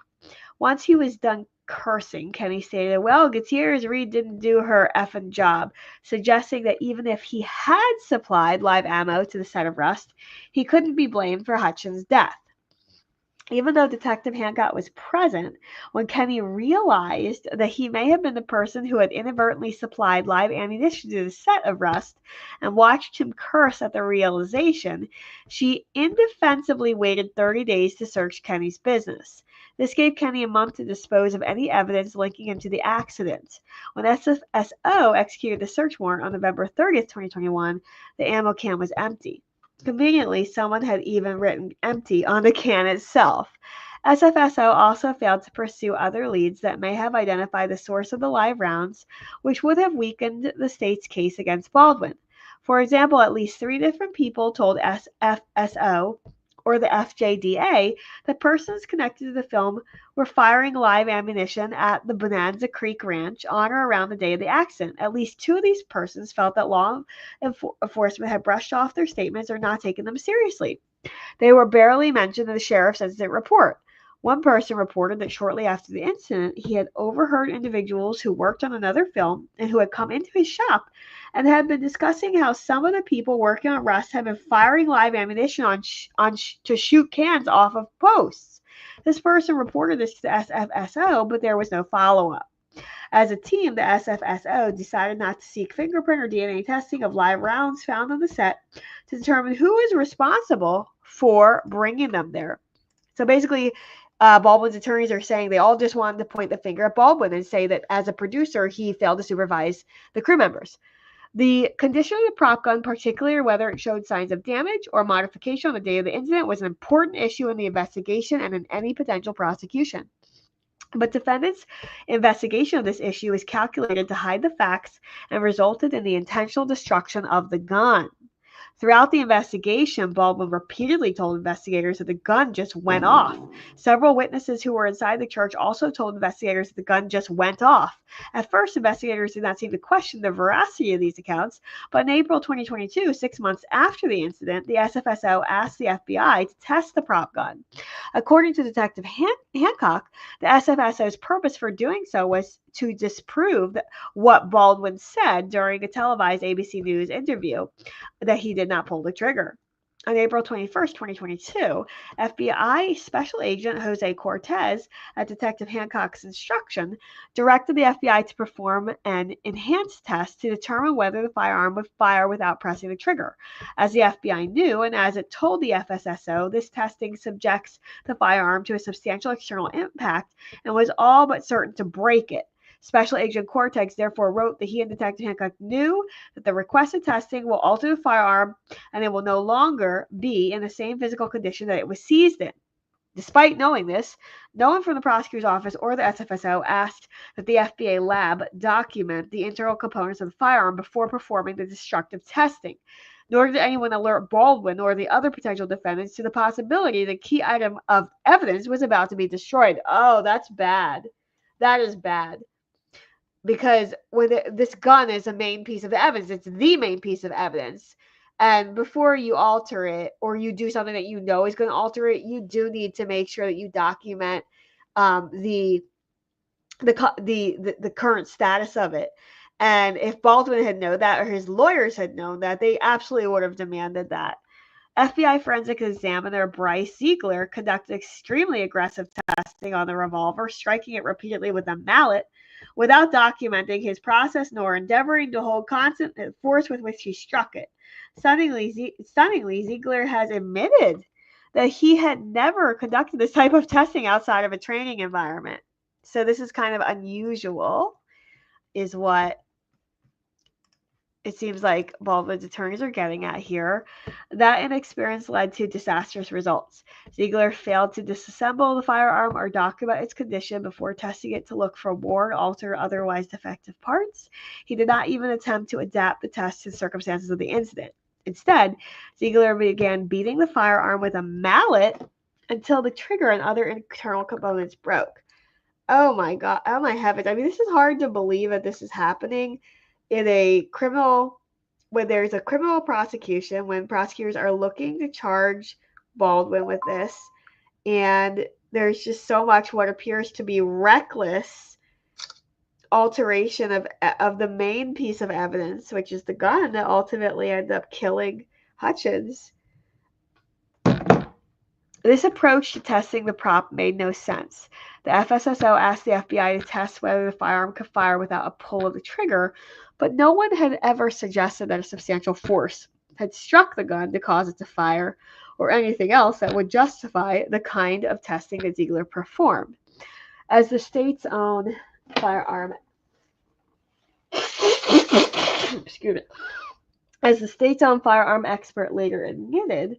Speaker 1: Once he was done cursing, Kenney stated, well, Gutierrez Reed didn't do her effing job, suggesting that even if he had supplied live ammo to the set of Rust, he couldn't be blamed for Hutchins' death. Even though Detective Hancock was present when Kenney realized that he may have been the person who had inadvertently supplied live ammunition to the set of Rust and watched him curse at the realization, she indefensibly waited 30 days to search Kenney's business. This gave Kenney a month to dispose of any evidence linking him to the accident. When SFSO executed the search warrant on November 30th, 2021, the ammo can was empty. Conveniently, someone had even written empty on the can itself. SFSO also failed to pursue other leads that may have identified the source of the live rounds, which would have weakened the state's case against Baldwin. For example, at least 3 different people told SFSO or the FJDA that persons connected to the film were firing live ammunition at the Bonanza Creek Ranch on or around the day of the accident. At least 2 of these persons felt that law enforcement had brushed off their statements or not taken them seriously. They were barely mentioned in the sheriff's incident report. One person reported that shortly after the incident, he had overheard individuals who worked on another film and who had come into his shop and had been discussing how some of the people working on Rust had been firing live ammunition to shoot cans off of posts. This person reported this to the SFSO, but there was no follow-up. As a team, the SFSO decided not to seek fingerprint or DNA testing of live rounds found on the set to determine who is responsible for bringing them there. So basically, Baldwin's attorneys are saying they all just wanted to point the finger at Baldwin and say that as a producer, he failed to supervise the crew members. The condition of the prop gun, particularly whether it showed signs of damage or modification on the day of the incident, was an important issue in the investigation and in any potential prosecution. But defendants' investigation of this issue is calculated to hide the facts and resulted in the intentional destruction of the gun. Throughout the investigation, Baldwin repeatedly told investigators that the gun just went off. Several witnesses who were inside the church also told investigators that the gun just went off. At first, investigators did not seem to question the veracity of these accounts, but in April 2022, 6 months after the incident, the SFSO asked the FBI to test the prop gun. According to Detective Hancock, the SFSO's purpose for doing so was to disprove what Baldwin said during a televised ABC News interview, that he did not pull the trigger. On April 21st, 2022, FBI Special Agent Jose Cortez, at Detective Hancock's instruction, directed the FBI to perform an enhanced test to determine whether the firearm would fire without pressing the trigger. As the FBI knew, and as it told the FSSO, this testing subjects the firearm to a substantial external impact and was all but certain to break it. Special Agent Cortex therefore wrote that he and Detective Hancock knew that the requested testing will alter the firearm and it will no longer be in the same physical condition that it was seized in. Despite knowing this, no one from the prosecutor's office or the SFSO asked that the FBI lab document the internal components of the firearm before performing the destructive testing. Nor did anyone alert Baldwin or the other potential defendants to the possibility the key item of evidence was about to be destroyed. Oh, that's bad. That is bad. Because this gun is a main piece of evidence. It's the main piece of evidence. And before you alter it or you do something that you know is going to alter it, you do need to make sure that you document the current status of it. And if Baldwin had known that, or his lawyers had known that, they absolutely would have demanded that. FBI forensic examiner Bryce Ziegler conducted extremely aggressive testing on the revolver, striking it repeatedly with a mallet, without documenting his process nor endeavoring to hold constant force with which he struck it. Stunningly, Ziegler has admitted that he had never conducted this type of testing outside of a training environment. So this is kind of unusual, is what it seems like Baldwin's attorneys are getting at here. That inexperience led to disastrous results. Ziegler failed to disassemble the firearm or document its condition before testing it to look for worn, altered, otherwise defective parts. He did not even attempt to adapt the test to the circumstances of the incident. Instead, Ziegler began beating the firearm with a mallet until the trigger and other internal components broke. Oh my God. Oh my heavens. I mean, this is hard to believe that this is happening in when there's a criminal prosecution, when prosecutors are looking to charge Baldwin with this, and there's just so much what appears to be reckless alteration of the main piece of evidence, which is the gun that ultimately ended up killing Hutchins. This approach to testing the prop made no sense. The FSSO asked the FBI to test whether the firearm could fire without a pull of the trigger, but no one had ever suggested that a substantial force had struck the gun to cause it to fire, or anything else that would justify the kind of testing that Ziegler performed. As the state's own firearm expert later admitted,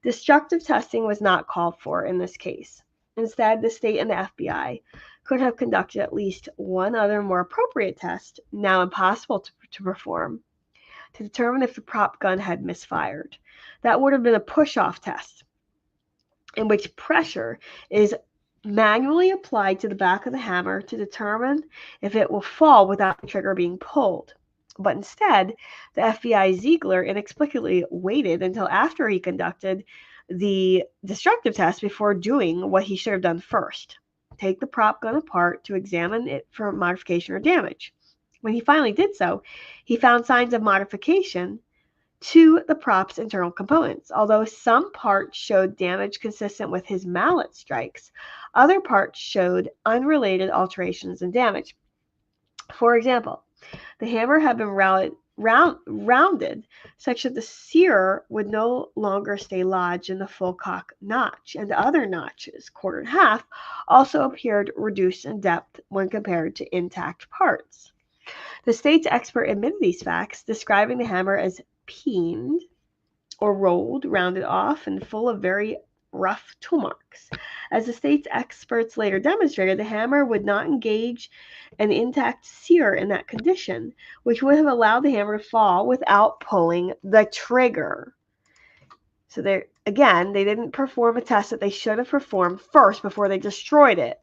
Speaker 1: destructive testing was not called for in this case. Instead, the state and the FBI could have conducted at least one other more appropriate test, now impossible to perform, to determine if the prop gun had misfired. That would have been a push-off test, in which pressure is manually applied to the back of the hammer to determine if it will fall without the trigger being pulled. But instead, the FBI Ziegler inexplicably waited until after he conducted the destructive test before doing what he should have done first: take the prop gun apart to examine it for modification or damage. When he finally did so, he found signs of modification to the prop's internal components. Although some parts showed damage consistent with his mallet strikes, other parts showed unrelated alterations and damage. For example, the hammer had been rounded such that the sear would no longer stay lodged in the full cock notch, and other notches, quartered in half, also appeared reduced in depth when compared to intact parts. The state's expert admitted these facts, describing the hammer as peened or rolled, rounded off, and full of very rough tool marks. As the state's experts later demonstrated, the hammer would not engage an intact sear in that condition, which would have allowed the hammer to fall without pulling the trigger. So they didn't perform a test that they should have performed first before they destroyed it.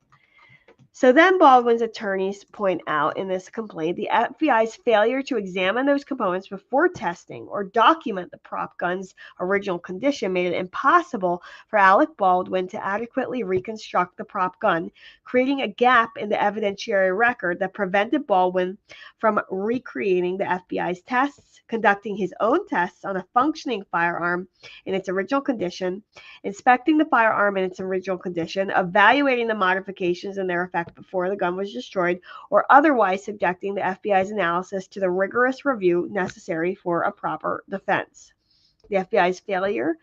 Speaker 1: So then Baldwin's attorneys point out in this complaint the FBI's failure to examine those components before testing or document the prop gun's original condition made it impossible for Alec Baldwin to adequately reconstruct the prop gun, creating a gap in the evidentiary record that prevented Baldwin from recreating the FBI's tests, conducting his own tests on a functioning firearm in its original condition, inspecting the firearm in its original condition, evaluating the modifications and their effect before the gun was destroyed, or otherwise subjecting the FBI's analysis to the rigorous review necessary for a proper defense. The FBI's failure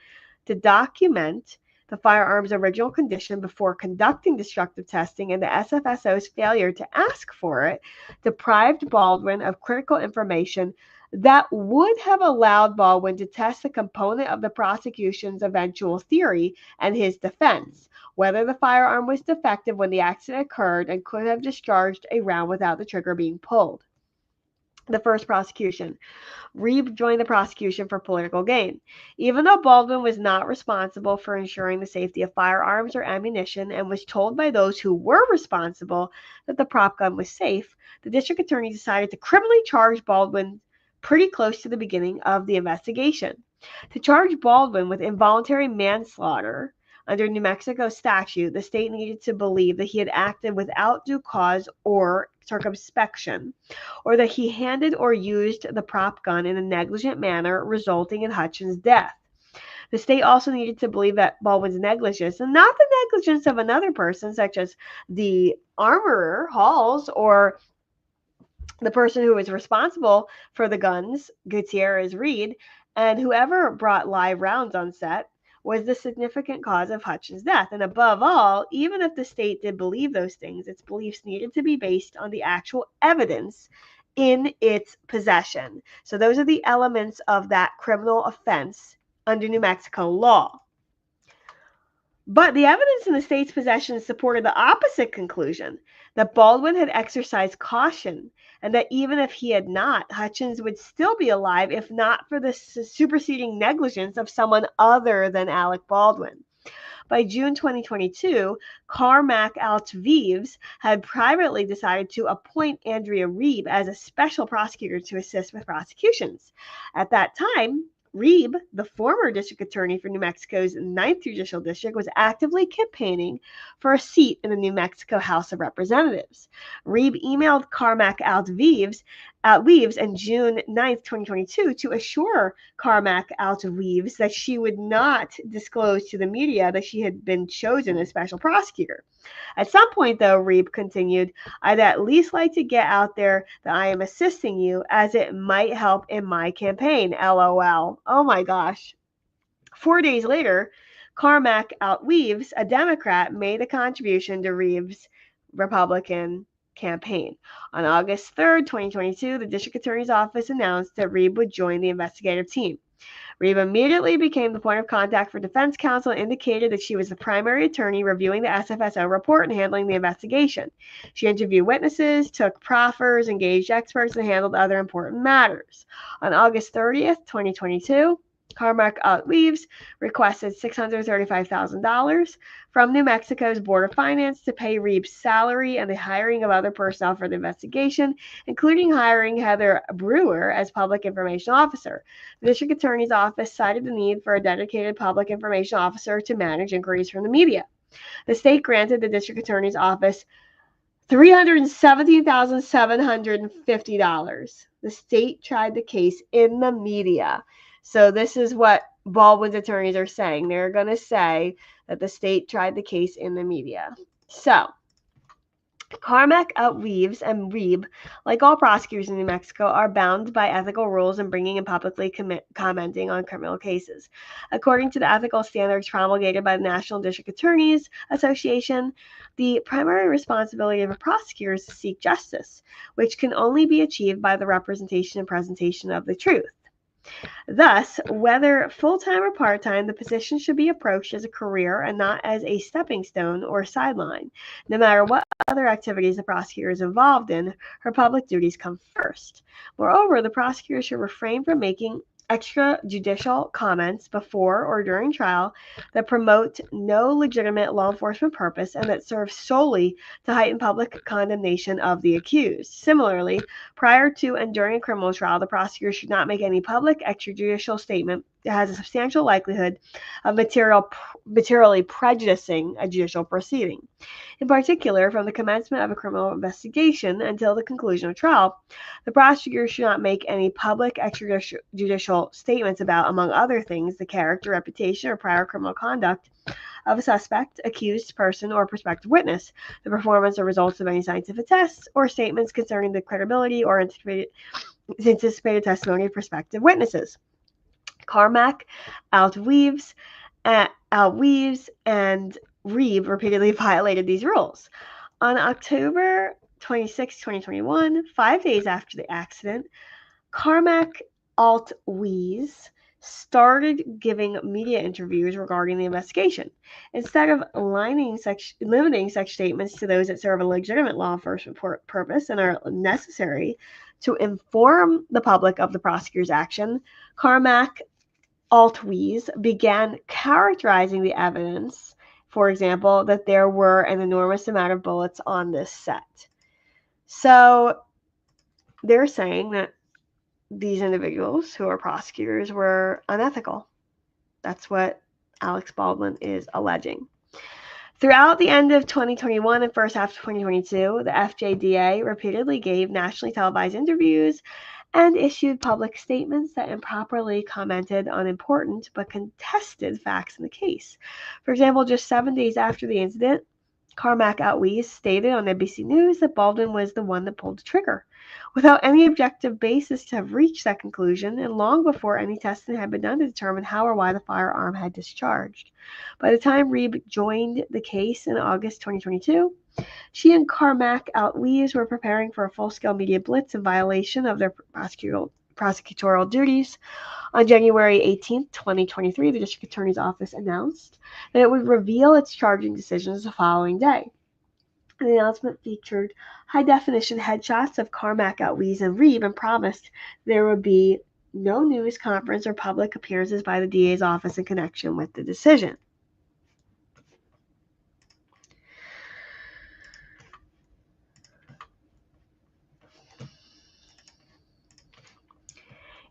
Speaker 1: to document the firearm's original condition before conducting destructive testing and the SFSO's failure to ask for it deprived Baldwin of critical information that would have allowed Baldwin to test the component of the prosecution's eventual theory and his defense, whether the firearm was defective when the accident occurred and could have discharged a round without the trigger being pulled. The first prosecution. Reeb joined the prosecution for political gain. Even though Baldwin was not responsible for ensuring the safety of firearms or ammunition and was told by those who were responsible that the prop gun was safe, the district attorney decided to criminally charge Baldwin pretty close to the beginning of the investigation. To charge Baldwin with involuntary manslaughter under New Mexico statute, the state needed to believe that he had acted without due cause or circumspection, or that he handled or used the prop gun in a negligent manner, resulting in Hutchins' death. The state also needed to believe that Baldwin's negligence, and not the negligence of another person, such as the armorer, Halls, or the person who was responsible for the guns, Gutierrez Reed, and whoever brought live rounds on set, was the significant cause of Hutchins' death. And above all, even if the state did believe those things, its beliefs needed to be based on the actual evidence in its possession. So those are the elements of that criminal offense under New Mexico law. But the evidence in the state's possession supported the opposite conclusion, that Baldwin had exercised caution, and that even if he had not, Hutchins would still be alive if not for the superseding negligence of someone other than Alec Baldwin. By June 2022, Carmack Altvives had privately decided to appoint Andrea Reeb as a special prosecutor to assist with prosecutions. At that time, Reeb, the former district attorney for New Mexico's 9th Judicial District, was actively campaigning for a seat in the New Mexico House of Representatives. Reeb emailed Carmack Altvives on June 9th, 2022 to assure Carmack Altvives that she would not disclose to the media that she had been chosen as special prosecutor. At some point, though, Reeb continued, "I'd at least like to get out there that I am assisting you, as it might help in my campaign, LOL." Oh my gosh. 4 days later, Carmack Altvives, a Democrat, made a contribution to Reeb's Republican campaign. On August 3rd, 2022, the district attorney's office announced that Reeb would join the investigative team. Reeb immediately became the point of contact for defense counsel and indicated that she was the primary attorney reviewing the SFSO report and handling the investigation. She interviewed witnesses, took proffers, engaged experts, and handled other important matters. On August 30th, 2022, Carmack Outleaves requested $635,000 from New Mexico's Board of Finance to pay Reeb's salary and the hiring of other personnel for the investigation, including hiring Heather Brewer as public information officer. The district attorney's office cited the need for a dedicated public information officer to manage inquiries from the media. The state granted the district attorney's office $317,750. The state tried the case in the media. So this is what Baldwin's attorneys are saying. They're going to say that the state tried the case in the media. So Carmack, Outweaves, and Reeb, like all prosecutors in New Mexico, are bound by ethical rules in bringing and publicly commenting on criminal cases. According to the ethical standards promulgated by the National District Attorneys Association, the primary responsibility of a prosecutor is to seek justice, which can only be achieved by the representation and presentation of the truth. Thus, whether full-time or part-time, the position should be approached as a career and not as a stepping stone or sideline. No matter what other activities the prosecutor is involved in, her public duties come first. Moreover, the prosecutor should refrain from making extrajudicial comments before or during trial that promote no legitimate law enforcement purpose and that serve solely to heighten public condemnation of the accused. Similarly, prior to and during a criminal trial, the prosecutor should not make any public extrajudicial statement that has a substantial likelihood of materially prejudicing a judicial proceeding. In particular, from the commencement of a criminal investigation until the conclusion of trial, the prosecutor should not make any public extrajudicial statements about, among other things, the character, reputation, or prior criminal conduct of a suspect, accused person, or prospective witness, the performance or results of any scientific tests, or statements concerning the credibility or anticipated testimony of prospective witnesses. Carmack, Outweaves, and Reeb repeatedly violated these rules. On October 26, 2021, 5 days after the accident, Carmack Outweaves started giving media interviews regarding the investigation. Instead of limiting such statements to those that serve a legitimate law enforcement purpose and are necessary to inform the public of the prosecutor's action, Carmack Outweaves began characterizing the evidence, for example, that there were an enormous amount of bullets on this set. So they're saying that these individuals who are prosecutors were unethical. That's what Alec Baldwin is alleging. Throughout the end of 2021 and first half of 2022, the FJDA repeatedly gave nationally televised interviews and issued public statements that improperly commented on important but contested facts in the case. For example, just 7 days after the incident, Carmack Outweaves stated on NBC News that Baldwin was the one that pulled the trigger, without any objective basis to have reached that conclusion, and long before any testing had been done to determine how or why the firearm had discharged. By the time Reeb joined the case in August 2022, she and Carmack Outweaves were preparing for a full-scale media blitz in violation of their prosecutorial duties. On January 18, 2023, the District Attorney's Office announced that it would reveal its charging decisions the following day. The announcement featured high-definition headshots of Carmack Outweaves and Reeb and promised there would be no news conference or public appearances by the DA's office in connection with the decision.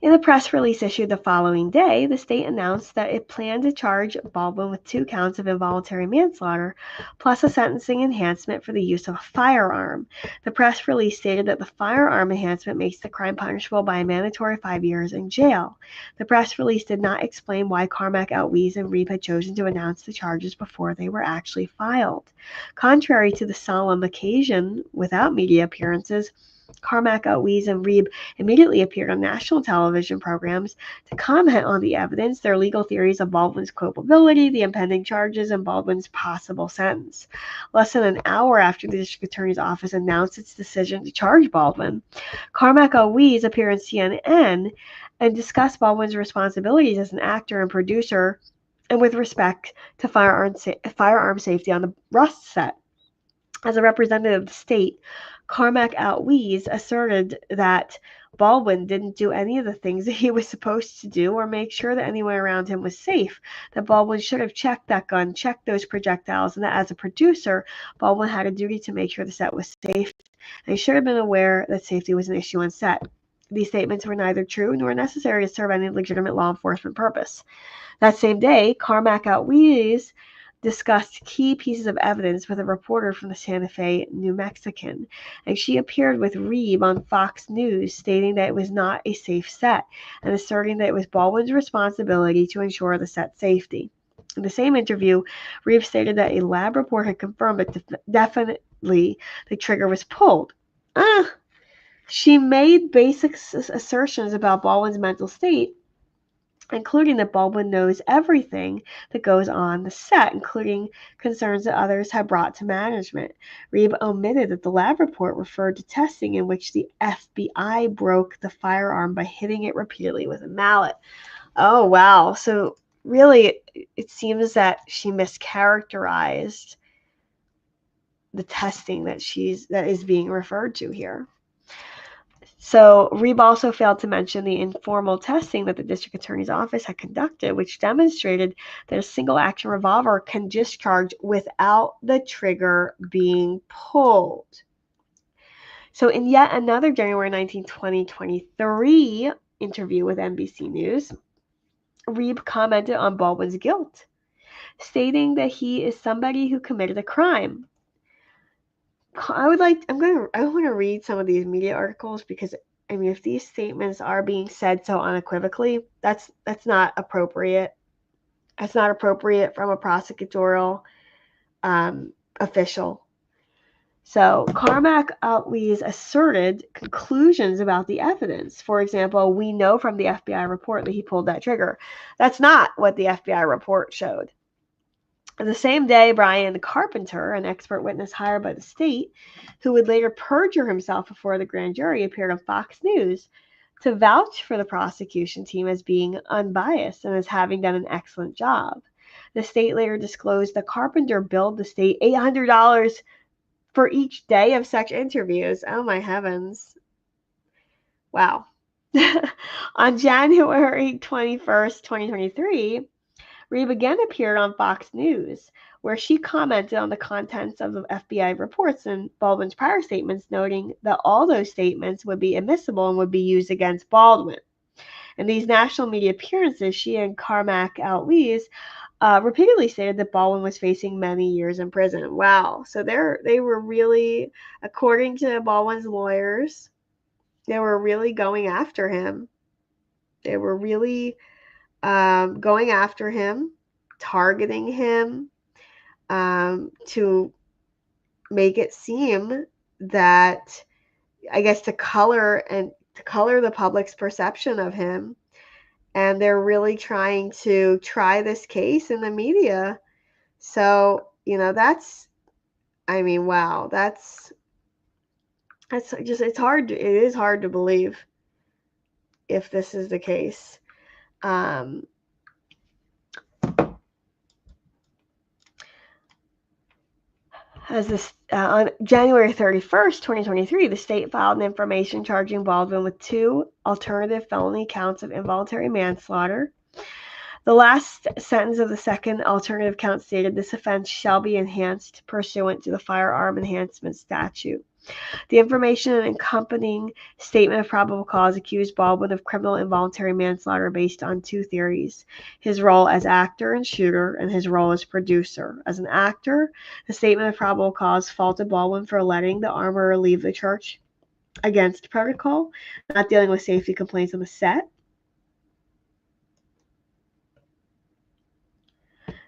Speaker 1: In a press release issued the following day, the state announced that it planned to charge Baldwin with 2 counts of involuntary manslaughter, plus a sentencing enhancement for the use of a firearm. The press release stated that the firearm enhancement makes the crime punishable by a mandatory 5 years in jail. The press release did not explain why Carmack Outweaves and Reeb had chosen to announce the charges before they were actually filed. Contrary to the solemn occasion without media appearances, Carmack Outweaves and Reeb immediately appeared on national television programs to comment on the evidence, their legal theories of Baldwin's culpability, the impending charges, and Baldwin's possible sentence. Less than an hour after the District Attorney's Office announced its decision to charge Baldwin, Carmack Outweaves appeared on CNN and discussed Baldwin's responsibilities as an actor and producer and with respect to firearm safety on the Rust set. As a representative of the state, Carmack Outwees asserted that Baldwin didn't do any of the things that he was supposed to do or make sure that anyone around him was safe, that Baldwin should have checked that gun, checked those projectiles, and that as a producer, Baldwin had a duty to make sure the set was safe, and he should have been aware that safety was an issue on set. These statements were neither true nor necessary to serve any legitimate law enforcement purpose. That same day, Carmack Outwees discussed key pieces of evidence with a reporter from the Santa Fe New Mexican, and she appeared with Reeb on Fox News, stating that it was not a safe set and asserting that it was Baldwin's responsibility to ensure the set's safety. In the same interview, Reeb stated that a lab report had confirmed that definitely the trigger was pulled. She made basic assertions about Baldwin's mental state, including that Baldwin knows everything that goes on the set, including concerns that others have brought to management. Reeb omitted that the lab report referred to testing in which the FBI broke the firearm by hitting it repeatedly with a mallet. Oh, wow. So really, it seems that she mischaracterized the testing that is being referred to here. So Reeb also failed to mention the informal testing that the district attorney's office had conducted, which demonstrated that a single-action revolver can discharge without the trigger being pulled. So in yet another January 19, 2023 interview with NBC News, Reeb commented on Baldwin's guilt, stating that he is somebody who committed a crime. I want to read some of these media articles because, I mean, if these statements are being said so unequivocally, that's not appropriate. That's not appropriate from a prosecutorial official. So Carmack Outwees asserted conclusions about the evidence. For example, we know from the FBI report that he pulled that trigger. That's not what the FBI report showed. The same day, Brian Carpenter, an expert witness hired by the state, who would later perjure himself before the grand jury, appeared on Fox News to vouch for the prosecution team as being unbiased and as having done an excellent job. The state later disclosed that Carpenter billed the state $800 for each day of such interviews. Oh my heavens. Wow. On January 21st, 2023, Reeb again appeared on Fox News, where she commented on the contents of the FBI reports and Baldwin's prior statements, noting that all those statements would be admissible and would be used against Baldwin. In these national media appearances, she and Carmack Outwees repeatedly stated that Baldwin was facing many years in prison. Wow. So they were really, according to Baldwin's lawyers, they were really going after him. They were really going after him, targeting him, to make it seem that, I guess, to color the public's perception of him. And they're really trying to try this case in the media. So, wow, it is hard to believe if this is the case. On January 31st, 2023, the state filed an information charging Baldwin with 2 alternative felony counts of involuntary manslaughter. The last sentence of the second alternative count stated this offense shall be enhanced pursuant to the firearm enhancement statute. The information and accompanying statement of probable cause accused Baldwin of criminal involuntary manslaughter based on 2 theories: his role as actor and shooter and his role as producer. As an actor, the statement of probable cause faulted Baldwin for letting the armorer leave the church against protocol, not dealing with safety complaints on the set,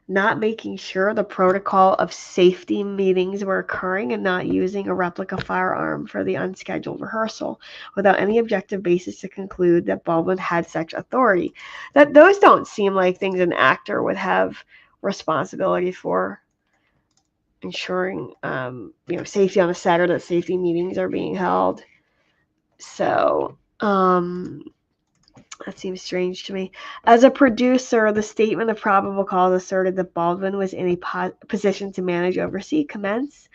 Speaker 1: not making sure the protocol of safety meetings were occurring, and not using a replica firearm for the unscheduled rehearsal without any objective basis to conclude that Baldwin had such authority. Those don't seem like things an actor would have responsibility for, ensuring safety on the set, or that safety meetings are being held. So That seems strange to me. As a producer, the statement of probable cause asserted that Baldwin was in a position to manage, oversee, commence,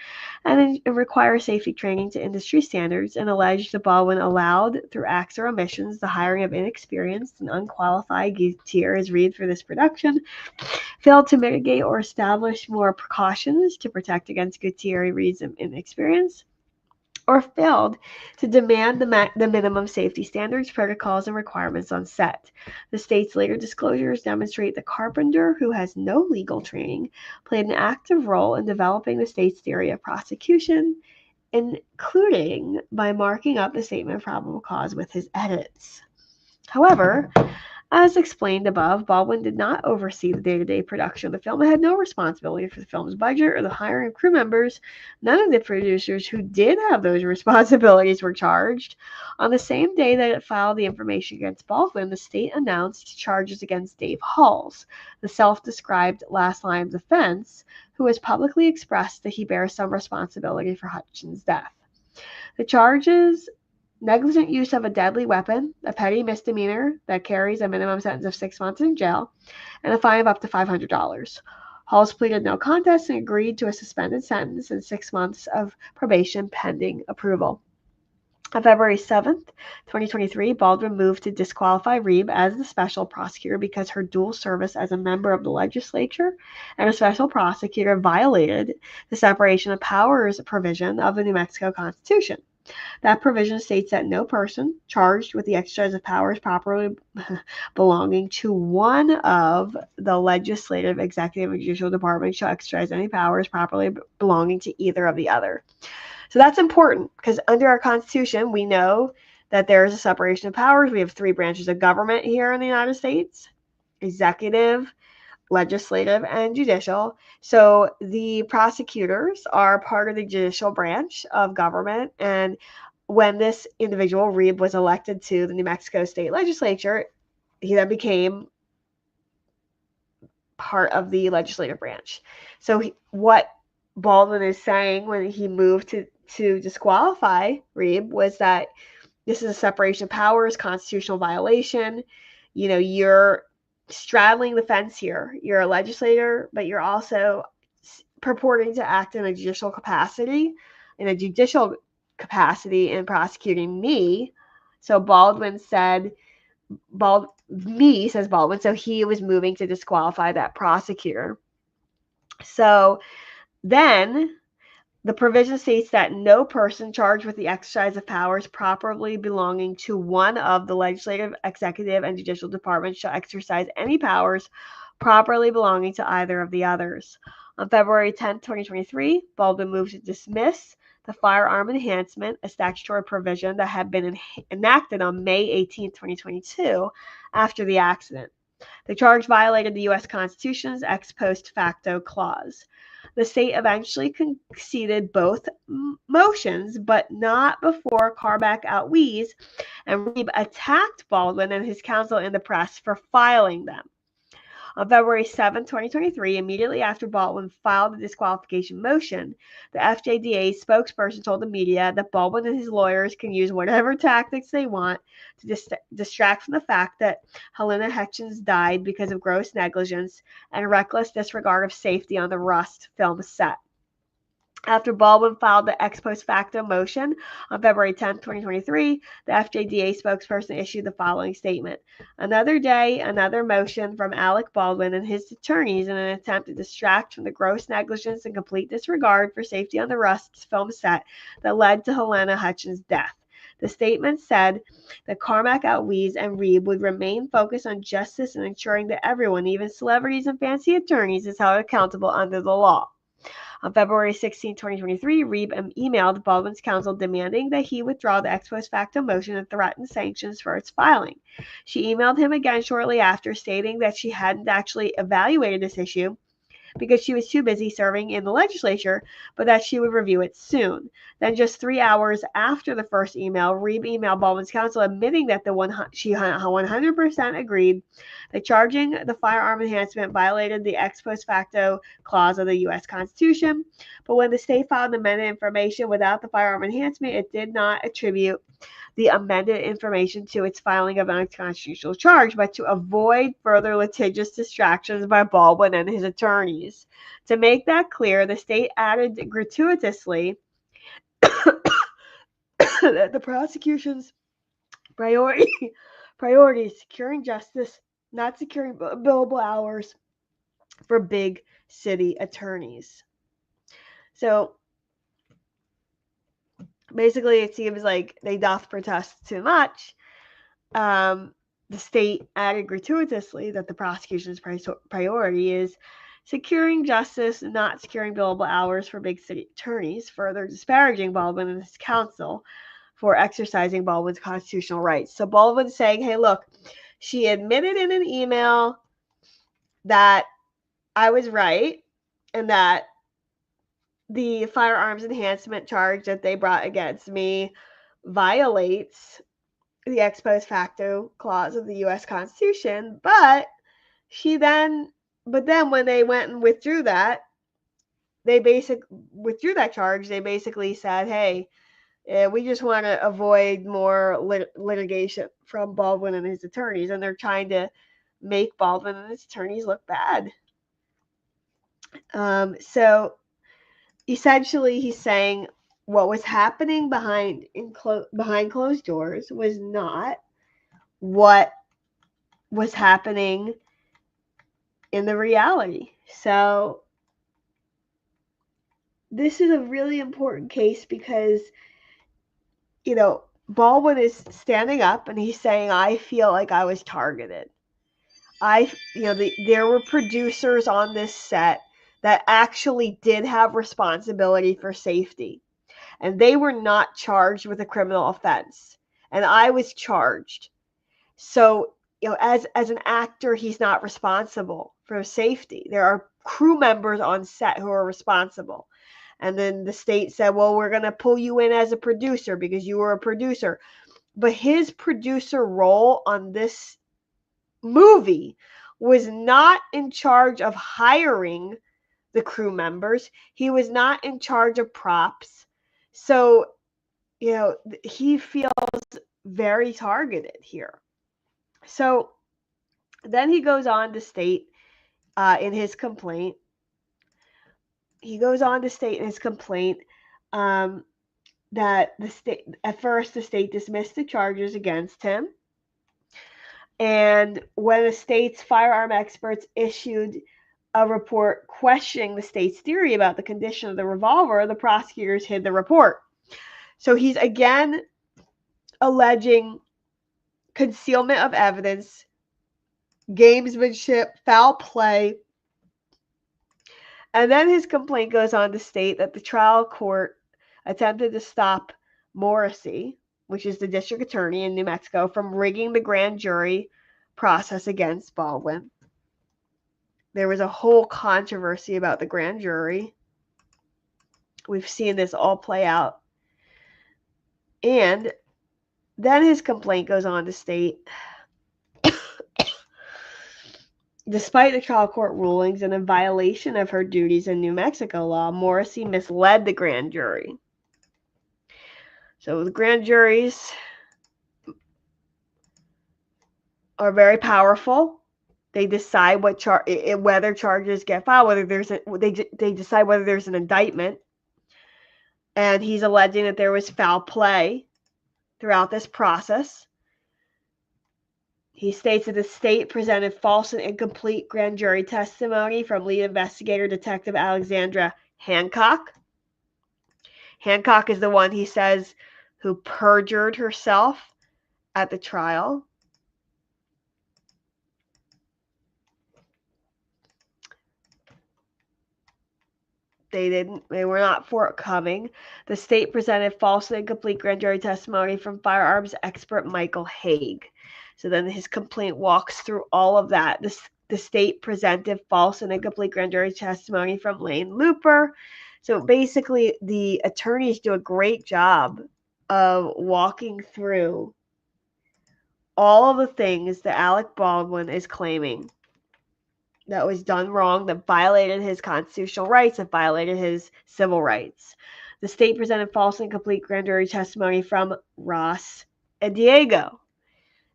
Speaker 1: and require safety training to industry standards, and alleged that Baldwin allowed, through acts or omissions, the hiring of inexperienced and unqualified gear as read for this production, failed to mitigate or establish more precautions to protect against Gutierrez Reed's inexperience, or failed to demand the minimum safety standards, protocols, and requirements on set. The state's later disclosures demonstrate that Carpenter, who has no legal training, played an active role in developing the state's theory of prosecution, including by marking up the statement of probable cause with his edits. However, as explained above, Baldwin did not oversee the day-to-day production of the film and had no responsibility for the film's budget or the hiring of crew members. None of the producers who did have those responsibilities were charged. On the same day that it filed the information against Baldwin, the state announced charges against Dave Halls, the self-described last line of defense, who has publicly expressed that he bears some responsibility for Hutchins' death. The charges: negligent use of a deadly weapon, a petty misdemeanor that carries a minimum sentence of 6 months in jail, and a fine of up to $500. Halls pleaded no contest and agreed to a suspended sentence and 6 months of probation pending approval. On February 7th, 2023, Baldwin moved to disqualify Reeb as the special prosecutor because her dual service as a member of the legislature and a special prosecutor violated the separation of powers provision of the New Mexico Constitution. That provision states that no person charged with the exercise of powers properly belonging to one of the legislative, executive, and judicial departments shall exercise any powers properly belonging to either of the other. So that's important because under our Constitution, we know that there is a separation of powers. We have 3 branches of government here in the United States: executive, legislative, and judicial. So the prosecutors are part of the judicial branch of government. And when this individual, Reeb, was elected to the New Mexico State Legislature, he then became part of the legislative branch. So what Baldwin is saying when he moved to disqualify Reeb was that this is a separation of powers, constitutional violation. You're straddling the fence here. You're a legislator, but you're also purporting to act in a judicial capacity in prosecuting me. So Baldwin said, says Baldwin, so he was moving to disqualify that prosecutor. So then the provision states that no person charged with the exercise of powers properly belonging to one of the legislative, executive, and judicial departments shall exercise any powers properly belonging to either of the others. On February 10, 2023, Baldwin moved to dismiss the firearm enhancement, a statutory provision that had been enacted on May 18, 2022, after the accident. The charge violated the U.S. Constitution's ex post facto clause. The state eventually conceded both motions, but not before Carmack Outwees and Reeb attacked Baldwin and his counsel in the press for filing them. On February 7, 2023, immediately after Baldwin filed the disqualification motion, the FJDA spokesperson told the media that Baldwin and his lawyers can use whatever tactics they want to distract from the fact that Helena Hutchins died because of gross negligence and reckless disregard of safety on the Rust film set. After Baldwin filed the ex post facto motion on February 10, 2023, the FJDA spokesperson issued the following statement: "Another day, another motion from Alec Baldwin and his attorneys in an attempt to distract from the gross negligence and complete disregard for safety on the Rust film set that led to Helena Hutchins' death." The statement said that Carmack Outwees and Reeb would remain focused on justice and ensuring that everyone, even celebrities and fancy attorneys, is held accountable under the law. On February 16, 2023, Reeb emailed Baldwin's counsel demanding that he withdraw the ex post facto motion and threatened sanctions for its filing. She emailed him again shortly after, stating that she hadn't actually evaluated this issue, because she was too busy serving in the legislature, but that she would review it soon. Then just 3 hours after the first email, Reeb emailed Baldwin's counsel admitting that she 100% agreed that charging the firearm enhancement violated the ex post facto clause of the U.S. Constitution. But when the state filed amended information without the firearm enhancement, it did not attribute the amended information to its filing of an unconstitutional charge, but to avoid further litigious distractions by Baldwin and his attorneys. To make that clear, the state added gratuitously that the prosecution's priority is securing justice, not securing billable hours for big city attorneys. So basically, it seems like they doth protest too much. The state added gratuitously that the prosecution's priority is securing justice, not securing billable hours for big city attorneys, further disparaging Baldwin and his counsel for exercising Baldwin's constitutional rights. So Baldwin's saying, hey, look, she admitted in an email that I was right and that the firearms enhancement charge that they brought against me violates the ex post facto clause of the U.S. Constitution, but then when they went and withdrew that charge, they basically said, hey, we just want to avoid more litigation from Baldwin and his attorneys, and they're trying to make Baldwin and his attorneys look bad. So essentially, he's saying what was happening behind closed doors was not what was happening in the reality. So this is a really important case because, Baldwin is standing up and he's saying, I feel like I was targeted. There were producers on this set that actually did have responsibility for safety, and they were not charged with a criminal offense, and I was charged. So, as an actor, he's not responsible for safety. There are crew members on set who are responsible. And then the state said, well, we're going to pull you in as a producer because you were a producer. But his producer role on this movie was not in charge of hiring the crew members. He was not in charge of props. So, he feels very targeted here. So then he goes on to state in his complaint, that at first the state dismissed the charges against him. And when the state's firearm experts issued a report questioning the state's theory about the condition of the revolver, the prosecutors hid the report. So he's again alleging concealment of evidence, gamesmanship, foul play. And then his complaint goes on to state that the trial court attempted to stop Morrissey, which is the district attorney in New Mexico, from rigging the grand jury process against Baldwin. There was a whole controversy about the grand jury. We've seen this all play out. And then his complaint goes on to state, despite the trial court rulings and in violation of her duties in New Mexico law, Morrissey misled the grand jury. So the grand juries are very powerful. They decide whether charges get filed, they decide whether there's an indictment. And he's alleging that there was foul play throughout this process. He states that the state presented false and incomplete grand jury testimony from lead investigator Detective Alexandra Hancock. Hancock is the one, he says, who perjured herself at the trial. They were not forthcoming. The state presented false and incomplete grand jury testimony from firearms expert Michael Haig. So then his complaint walks through all of that. the state presented false and incomplete grand jury testimony from Lane Looper. So basically, the attorneys do a great job of walking through all of the things that Alec Baldwin is claiming that was done wrong, that violated his constitutional rights, that violated his civil rights. The state presented false and incomplete grand jury testimony from Ross and Diego.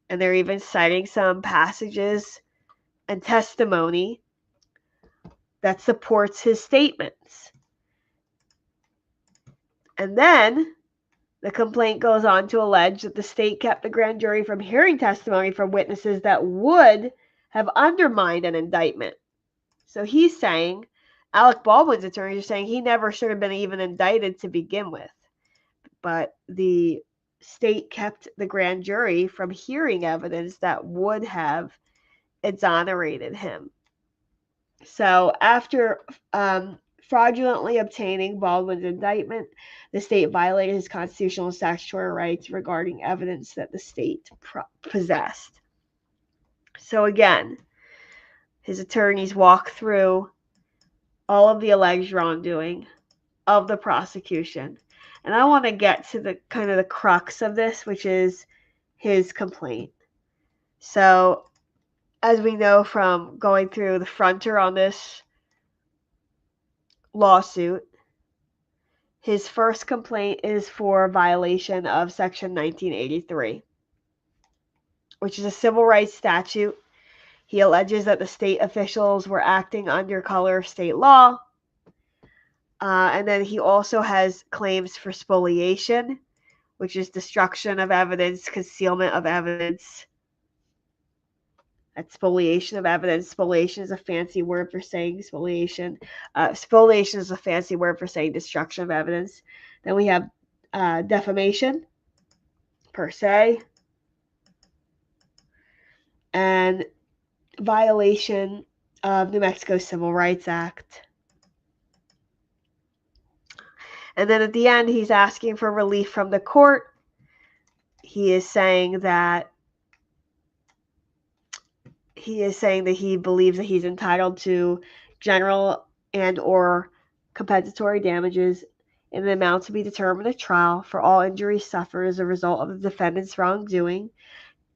Speaker 1: And they're even citing some passages and testimony that supports his statements. And then the complaint goes on to allege that the state kept the grand jury from hearing testimony from witnesses that would have undermined an indictment. So he's saying, Alec Baldwin's attorneys are saying he never should have been even indicted to begin with. But the state kept the grand jury from hearing evidence that would have exonerated him. So after fraudulently obtaining Baldwin's indictment, the state violated his constitutional and statutory rights regarding evidence that the state possessed. So again, his attorneys walk through all of the alleged wrongdoing of the prosecution. And I want to get to the kind of the crux of this, which is his complaint. So as we know from going through the fronter on this lawsuit, his first complaint is for violation of Section 1983, which is a civil rights statute. He alleges that the state officials were acting under color of state law. And then he also has claims for spoliation, which is destruction of evidence, concealment of evidence. That's spoliation of evidence. Spoliation is a fancy word for saying spoliation. Spoliation is a fancy word for saying destruction of evidence. Then we have defamation, per se, and violation of New Mexico Civil Rights Act. And then at the end, he's asking for relief from the court. He is saying that he believes that he's entitled to general and or compensatory damages in an amount to be determined at trial for all injuries suffered as a result of the defendant's wrongdoing.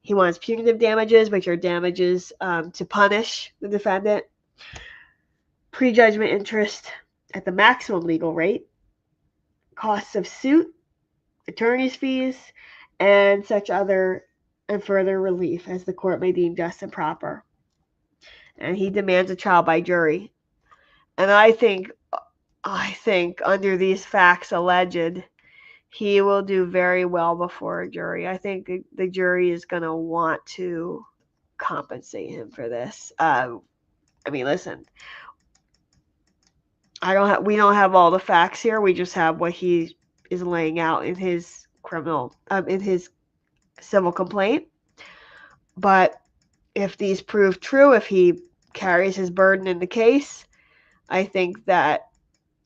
Speaker 1: He wants punitive damages, which are damages to punish the defendant, prejudgment interest at the maximum legal rate, costs of suit, attorney's fees, and such other and further relief as the court may deem just and proper. And he demands a trial by jury. And I think under these facts alleged, he will do very well before a jury. I think the jury is going to want to compensate him for this. I mean, listen, we don't have all the facts here. We just have what he is laying out in his in his civil complaint. But if these prove true, if he carries his burden in the case, I think that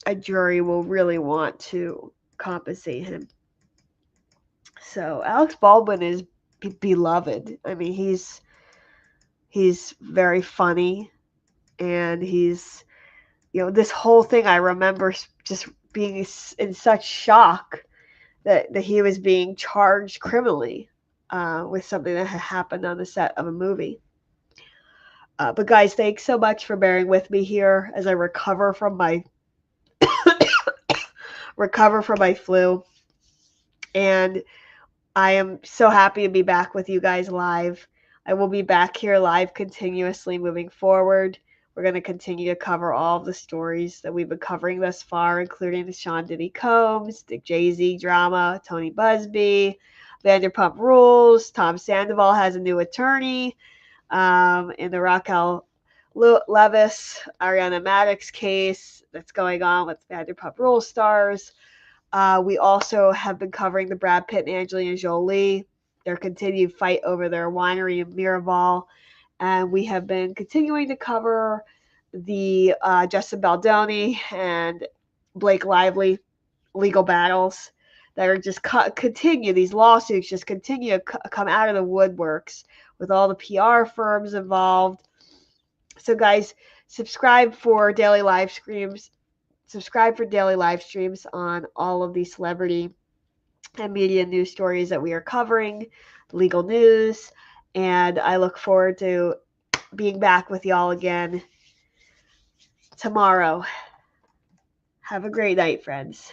Speaker 1: a jury will really want to compensate him. So Alex Baldwin is beloved. I mean, he's very funny, and he's, this whole thing, I remember just being in such shock that he was being charged criminally with something that had happened on the set of a movie. But guys, thanks so much for bearing with me here as I recover from my flu. And I am so happy to be back with you guys live. I will be back here live continuously moving forward. We're going to continue to cover all of the stories that we've been covering thus far, including the Sean Diddy Combs, the Jay-Z drama, Tony Busby, Vanderpump Rules. Tom Sandoval has a new attorney in the Raquel Leviss, Ariana Madix case that's going on with Vanderpump Rules stars. We also have been covering the Brad Pitt and Angelina Jolie, their continued fight over their winery in Miraval. And we have been continuing to cover the Justin Baldoni and Blake Lively legal battles that are just continue. These lawsuits just continue to come out of the woodworks with all the PR firms involved. So guys, subscribe for daily live streams. Subscribe for daily live streams on all of these celebrity and media news stories that we are covering, legal news, and I look forward to being back with y'all again tomorrow. Have a great night, friends.